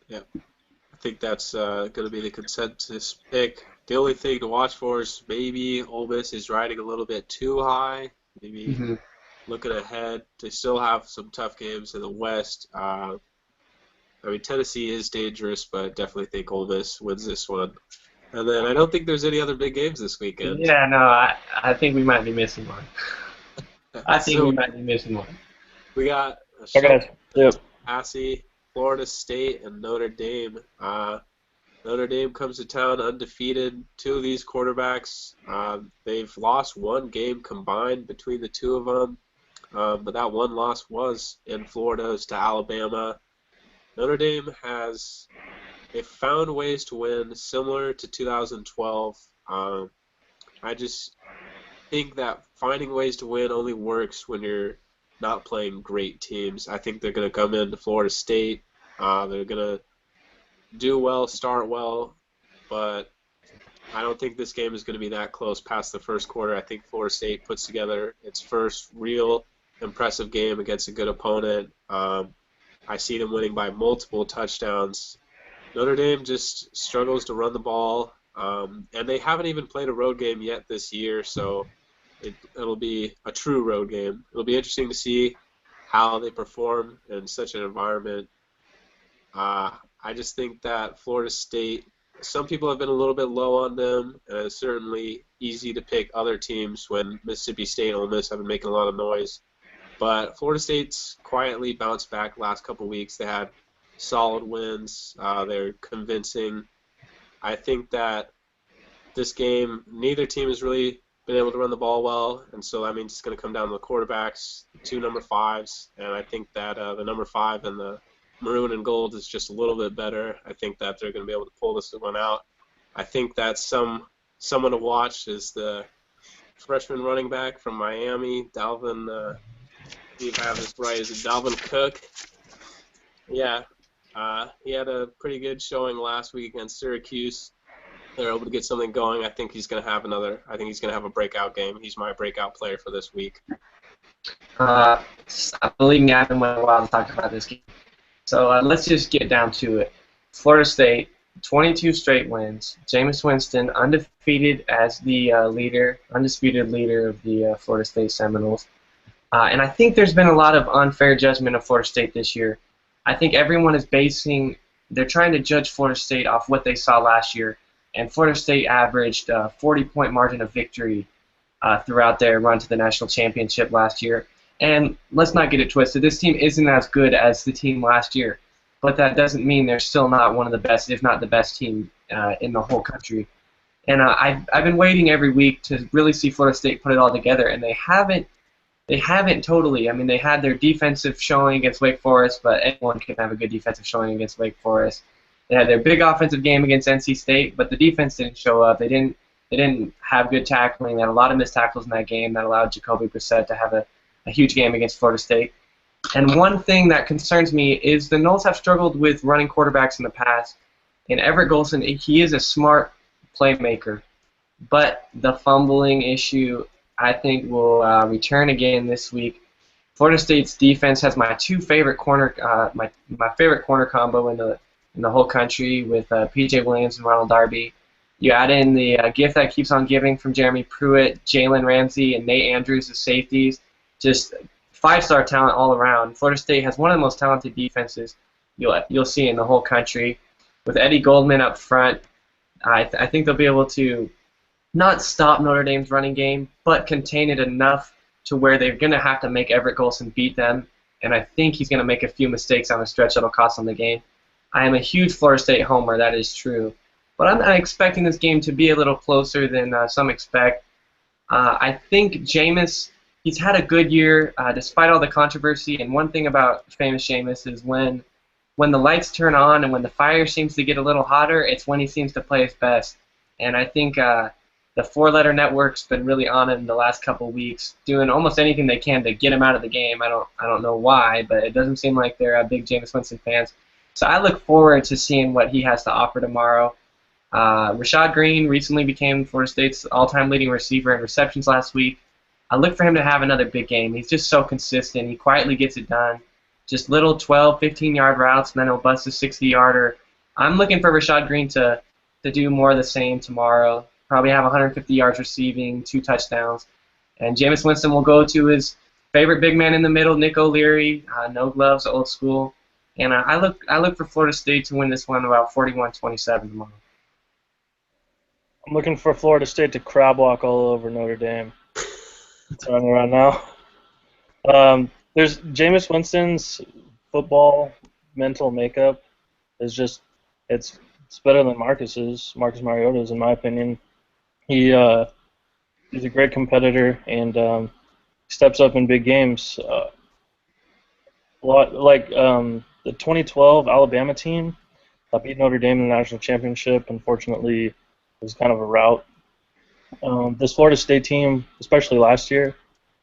Yeah. I think that's going to be the consensus pick. The only thing to watch for is maybe Ole Miss is riding a little bit too high. Maybe looking ahead, they still have some tough games in the West. Tennessee is dangerous, but definitely think Ole Miss wins this one. And then I don't think there's any other big games this weekend. Yeah, no, I think we might be missing one. We might be missing one. We got Passy, Florida State, and Notre Dame. Notre Dame comes to town undefeated. Two of these quarterbacks, they've lost one game combined between the two of them, but that one loss was in Florida. It's to Alabama. Notre Dame they've found ways to win similar to 2012. I just think that finding ways to win only works when you're not playing great teams. I think they're going to come into Florida State. They're going to do well, start well, but I don't think this game is going to be that close past the first quarter. I think Florida State puts together its first real impressive game against a good opponent. I see them winning by multiple touchdowns. Notre Dame just struggles to run the ball, and they haven't even played a road game yet this year, so it'll be a true road game. It'll be interesting to see how they perform in such an environment. I just think that Florida State, some people have been a little bit low on them, and it's certainly easy to pick other teams when Mississippi State and Ole Miss have been making a lot of noise. But Florida State's quietly bounced back the last couple weeks. They had solid wins. They're convincing. I think that this game, neither team has really been able to run the ball well, and so that means it's going to come down to the quarterbacks, two number fives, and I think that the number 5 and the maroon and gold is just a little bit better. I think that they're going to be able to pull this one out. I think that someone to watch is the freshman running back from Miami, Dalvin. If I have this right, is it Dalvin Cook? Yeah, he had a pretty good showing last week against Syracuse. They're able to get something going. I think he's going to have a breakout game. He's my breakout player for this week. I believe me, I've been waiting a while to talk about this game. So let's just get down to it. Florida State, 22 straight wins. Jameis Winston, undefeated as the undisputed leader of the Florida State Seminoles. And I think there's been a lot of unfair judgment of Florida State this year. I think everyone is they're trying to judge Florida State off what they saw last year. And Florida State averaged a 40-point margin of victory throughout their run to the national championship last year. And let's not get it twisted. This team isn't as good as the team last year. But that doesn't mean they're still not one of the best, if not the best team in the whole country. And I've been waiting every week to really see Florida State put it all together, and they haven't. They haven't totally. They had their defensive showing against Wake Forest, but anyone can have a good defensive showing against Wake Forest. They had their big offensive game against NC State, but the defense didn't show up. They didn't have good tackling. They had a lot of missed tackles in that game that allowed Jacoby Brissett to have a huge game against Florida State. And one thing that concerns me is the Noles have struggled with running quarterbacks in the past. And Everett Golson, he is a smart playmaker, but the fumbling issue, I think, will return again this week. Florida State's defense has my favorite corner combo in the whole country with P.J. Williams and Ronald Darby. You add in the gift that keeps on giving from Jeremy Pruitt, Jalen Ramsey, and Nate Andrews as safeties. Just five-star talent all around. Florida State has one of the most talented defenses you'll see in the whole country. With Eddie Goldman up front, I think they'll be able to not stop Notre Dame's running game, but contain it enough to where they're going to have to make Everett Golson beat them. And I think he's going to make a few mistakes on the stretch that'll cost them the game. I am a huge Florida State homer, that is true. But I'm expecting this game to be a little closer than some expect. I think Jameis, he's had a good year despite all the controversy. And one thing about famous Jameis is when the lights turn on and when the fire seems to get a little hotter, it's when he seems to play his best. And I think the four-letter network's been really on him the last couple weeks, doing almost anything they can to get him out of the game. I don't know why, but it doesn't seem like they're big Jameis Winston fans. So I look forward to seeing what he has to offer tomorrow. Rashad Green recently became Florida State's all-time leading receiver in receptions last week. I look for him to have another big game. He's just so consistent. He quietly gets it done. Just little 12, 15-yard routes, and then he'll bust a 60-yarder. I'm looking for Rashad Green to do more of the same tomorrow. Probably have 150 yards receiving, 2 touchdowns. And Jameis Winston will go to his favorite big man in the middle, Nick O'Leary, no gloves, old school. And I look for Florida State to win this one about 41-27 tomorrow. I'm looking for Florida State to crab walk all over Notre Dame. That's what I'm right now. There's Jameis Winston's football mental makeup is just it's better than Marcus Mariota's, in my opinion. He's a great competitor and steps up in big games. A lot like the 2012 Alabama team that beat Notre Dame in the national championship. Unfortunately, it was kind of a rout. This Florida State team, especially last year,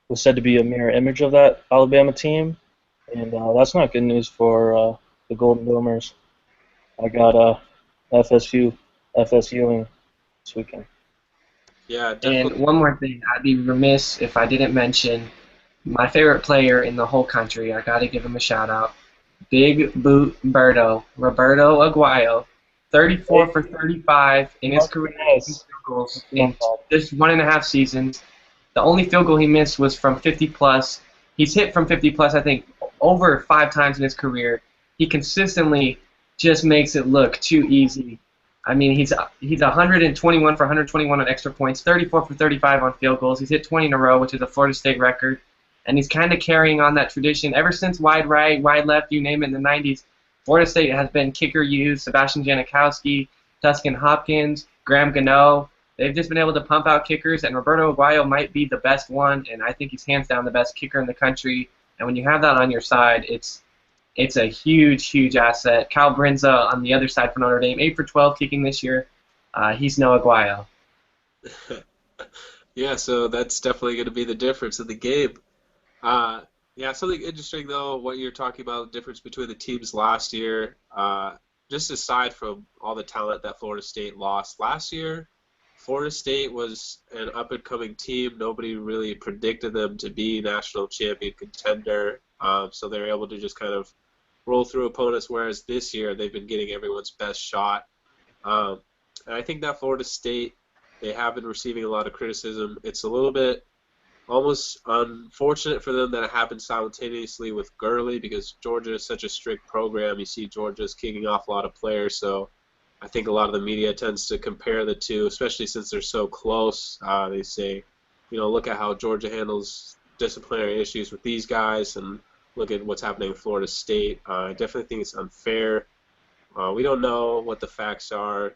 was said to be a mirror image of that Alabama team, and that's not good news for the Golden Domers. I got FSUing this weekend. Yeah, definitely. And one more thing, I'd be remiss if I didn't mention my favorite player in the whole country. I got to give him a shout out. Big Boot Roberto Aguayo, 34 for 35 in his career field goals in just 1.5 seasons. The only field goal he missed was from 50-plus. He's hit from 50-plus, I think, over 5 times in his career. He consistently just makes it look too easy. I mean, he's 121 for 121 on extra points, 34 for 35 on field goals. He's hit 20 in a row, which is a Florida State record. And he's kind of carrying on that tradition. Ever since wide right, wide left, you name it, in the 90s, Florida State has been kicker used. Sebastian Janikowski, Tuscan Hopkins, Graham Gano. They've just been able to pump out kickers, and Roberto Aguayo might be the best one, and I think he's hands down the best kicker in the country. And when you have that on your side, it's a huge, huge asset. Kyle Brinza on the other side for Notre Dame, 8 for 12 kicking this year. He's no Aguayo. Yeah, so that's definitely going to be the difference in the game. Yeah, something interesting, though, what you're talking about, the difference between the teams last year, just aside from all the talent that Florida State lost last year, Florida State was an up-and-coming team. Nobody really predicted them to be national champion contender, so they were able to just kind of roll through opponents, whereas this year they've been getting everyone's best shot. And I think that Florida State, they have been receiving a lot of criticism. It's a little bit almost unfortunate for them that it happened simultaneously with Gurley because Georgia is such a strict program. You see Georgia's kicking off a lot of players, so I think a lot of the media tends to compare the two, especially since they're so close. They say, look at how Georgia handles disciplinary issues with these guys and look at what's happening in Florida State. I definitely think it's unfair. We don't know what the facts are.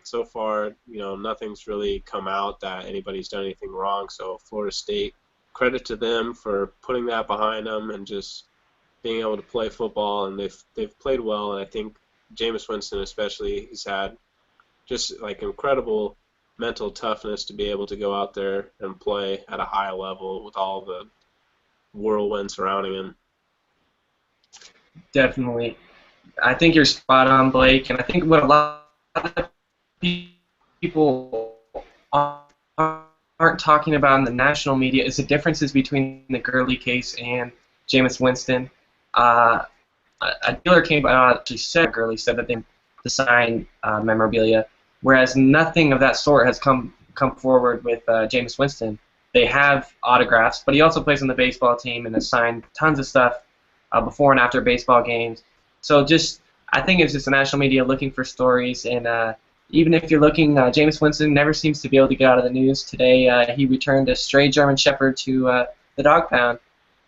So far, nothing's really come out that anybody's done anything wrong. So Florida State, credit to them for putting that behind them and just being able to play football. And they've played well. And I think Jameis Winston especially, he's had just like incredible mental toughness to be able to go out there and play at a high level with all the whirlwind surrounding him. Definitely. I think you're spot on, Blake. And I think what a lot of people aren't talking about in the national media is the differences between the Gurley case and Jameis Winston. A dealer came out, actually said, Gurley said that they to sign memorabilia. whereas nothing of that sort has come forward with Jameis Winston. They have autographs, but he also plays on the baseball team and has signed tons of stuff before and after baseball games. So I think it's just the national media looking for stories, and even if you're looking, Jameis Winston never seems to be able to get out of the news. Today, he returned a stray German Shepherd to the dog pound.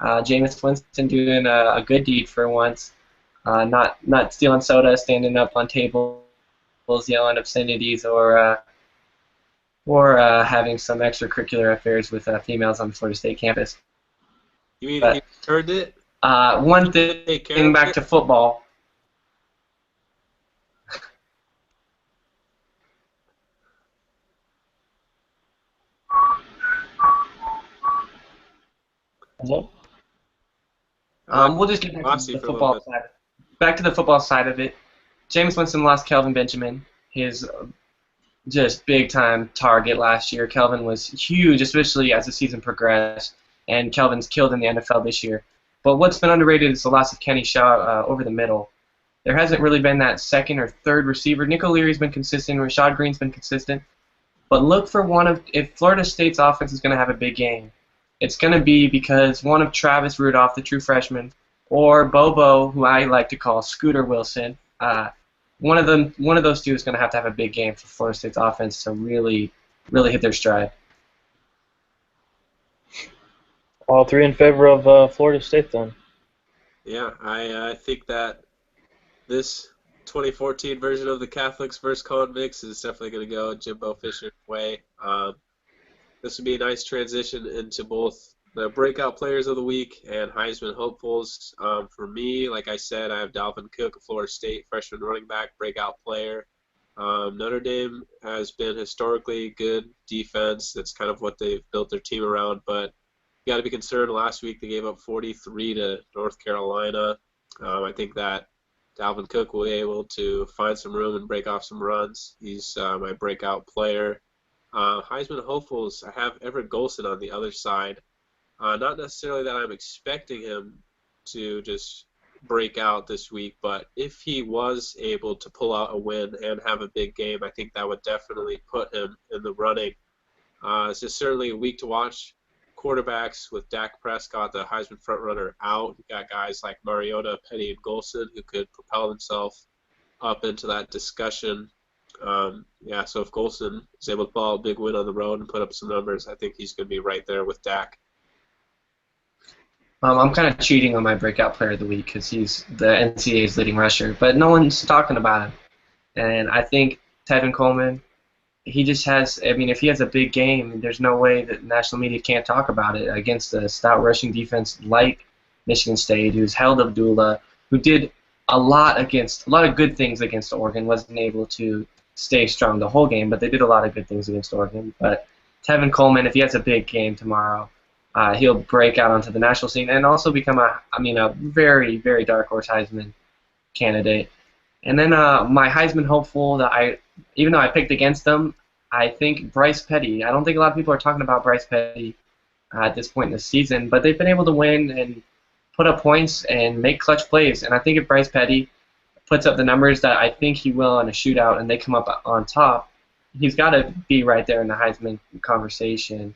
Jameis Winston doing a good deed for once, not stealing soda, standing up on tables, yelling obscenities, or having some extracurricular affairs with females on the Florida State campus. You mean But, he turned it? One Take care thing of back it? to football. Is that? We'll just get back to Lost you the for a little football bit. side. Back to the football side of it. Jameis Winston lost Kelvin Benjamin, his just big time target last year. Kelvin was huge, especially as the season progressed, and Kelvin's killed in the NFL this year. But what's been underrated is the loss of Kenny Shaw over the middle. There hasn't really been that second or third receiver. Nick O'Leary's been consistent. Rashad Green's been consistent. But look for if Florida State's offense is going to have a big game, it's going to be because one of Travis Rudolph, the true freshman, or Bobo, who I like to call Scooter Wilson, one of those two is going to have a big game for Florida State's offense to really hit their stride. All three in favor of Florida State then. Yeah, I think that this 2014 version of the Catholics versus convicts is definitely going to go Jimbo Fisher's way. This would be a nice transition into both the breakout players of the week and Heisman hopefuls. For me, like I said, I have Dalvin Cook, a Florida State freshman running back, breakout player. Notre Dame has been historically good defense. That's kind of what they've built their team around, but you got to be concerned. Last week they gave up 43 to North Carolina. I think that Dalvin Cook will be able to find some room and break off some runs. He's my breakout player. Heisman hopefuls, I have Everett Golson on the other side. Not necessarily that I'm expecting him to just break out this week, but if he was able to pull out a win and have a big game, I think that would definitely put him in the running. It's just certainly a week to watch quarterbacks with Dak Prescott, the Heisman frontrunner, out. You got guys like Mariota, Petty, and Golson who could propel themselves up into that discussion. So if Golson is able to pull out a big win on the road and put up some numbers, I think he's going to be right there with Dak. I'm kind of cheating on my breakout player of the week because he's the NCAA's leading rusher, but no one's talking about him. And I think Tevin Coleman, he just has, I mean, if he has a big game, there's no way that national media can't talk about it against a stout rushing defense like Michigan State, who's held Abdullah, who did a lot of good things against Oregon, wasn't able to stay strong the whole game, but they did a lot of good things against Oregon. But Tevin Coleman, if he has a big game tomorrow, he'll break out onto the national scene and also become a very, very dark horse Heisman candidate. And then my Heisman hopeful even though I picked against them, I think Bryce Petty. I don't think a lot of people are talking about Bryce Petty at this point in the season, but they've been able to win and put up points and make clutch plays. And I think if Bryce Petty puts up the numbers that I think he will in a shootout and they come up on top, he's got to be right there in the Heisman conversation.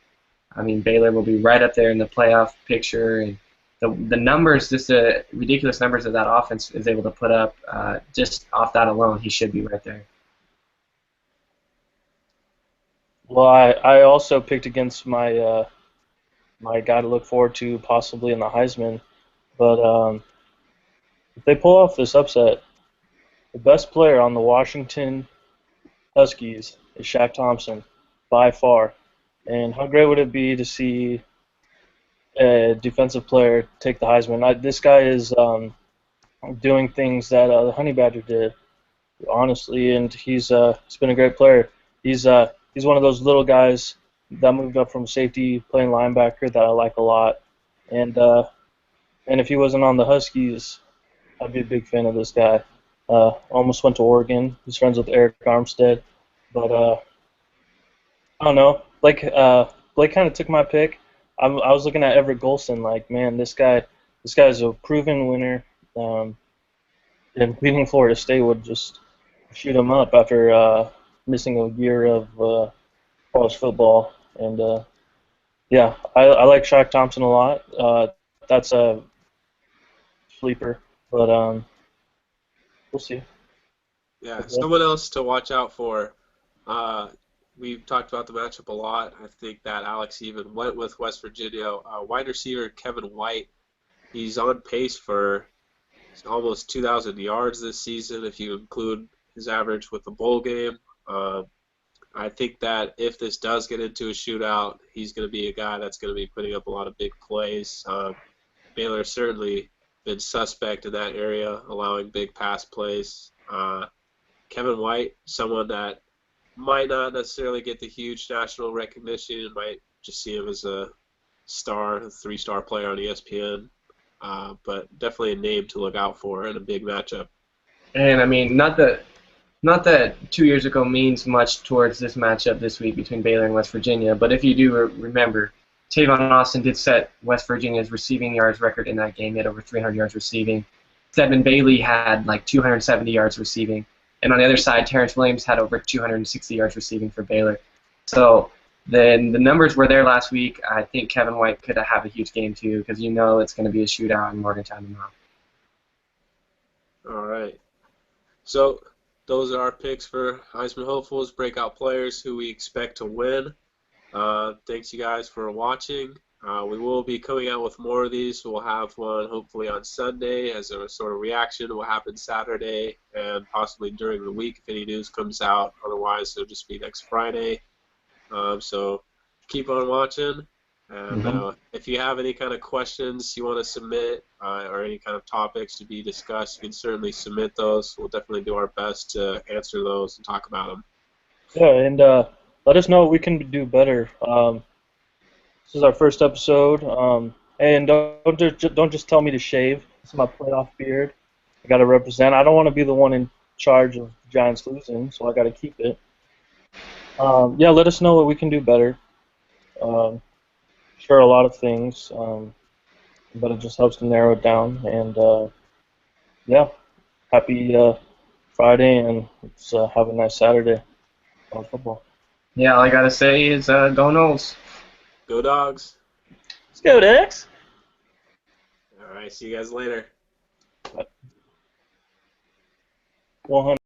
I mean, Baylor will be right up there in the playoff picture, and the numbers, just the ridiculous numbers that offense is able to put up, just off that alone, he should be right there. Well, I also picked against my my guy to look forward to possibly in the Heisman, but if they pull off this upset, the best player on the Washington Huskies is Shaq Thompson, by far. And how great would it be to see a defensive player take the Heisman? This guy is doing things that the Honey Badger did, honestly, and he's been a great player. He's one of those little guys that moved up from safety, playing linebacker, that I like a lot. And if he wasn't on the Huskies, I'd be a big fan of this guy. Almost went to Oregon. He's friends with Eric Armstead, but I don't know. Blake kind of took my pick. I was looking at Everett Golson, like, man, this guy's a proven winner. And beating Florida State would just shoot him up after missing a year of college football. And yeah, I like Shaq Thompson a lot. That's a sleeper, but we'll see. Yeah, someone else to watch out for. Uh, we've talked about the matchup a lot. I think that Alex even went with West Virginia. Wide receiver Kevin White, he's on pace for almost 2,000 yards this season if you include his average with the bowl game. I think that if this does get into a shootout, he's going to be a guy that's going to be putting up a lot of big plays. Baylor certainly been suspect in that area, allowing big pass plays. Kevin White, someone that might not necessarily get the huge national recognition, you might just see him as a star, a three-star player on ESPN, but definitely a name to look out for in a big matchup. And I mean, not that 2 years ago means much towards this matchup this week between Baylor and West Virginia, but if you do remember, Tavon Austin did set West Virginia's receiving yards record in that game. He had over 300 yards receiving. Stedman Bailey had like 270 yards receiving. And on the other side, Terrence Williams had over 260 yards receiving for Baylor. So then the numbers were there last week. I think Kevin White could have a huge game too, because you know it's going to be a shootout in Morgantown tomorrow. All right. So those are our picks for Heisman hopefuls, breakout players who we expect to win. Thanks you guys for watching. We will be coming out with more of these. We'll have one hopefully on Sunday as a sort of reaction to what happened Saturday and possibly during the week if any news comes out. Otherwise, it'll just be next Friday. So keep on watching. And if you have any kind of questions you want to submit or any kind of topics to be discussed, you can certainly submit those. We'll definitely do our best to answer those and talk about them. Yeah, and let us know what we can do better. This is our first episode. And don't just tell me to shave. This is my playoff beard. I got to represent. I don't want to be the one in charge of the Giants losing, so I got to keep it. Yeah, let us know what we can do better. Sure, a lot of things, but it just helps to narrow it down. And yeah, happy Friday, and let's have a nice Saturday on football. Yeah, all I got to say is go Noles. Go Dogs. Let's go, Dex. All right, see you guys later. 100.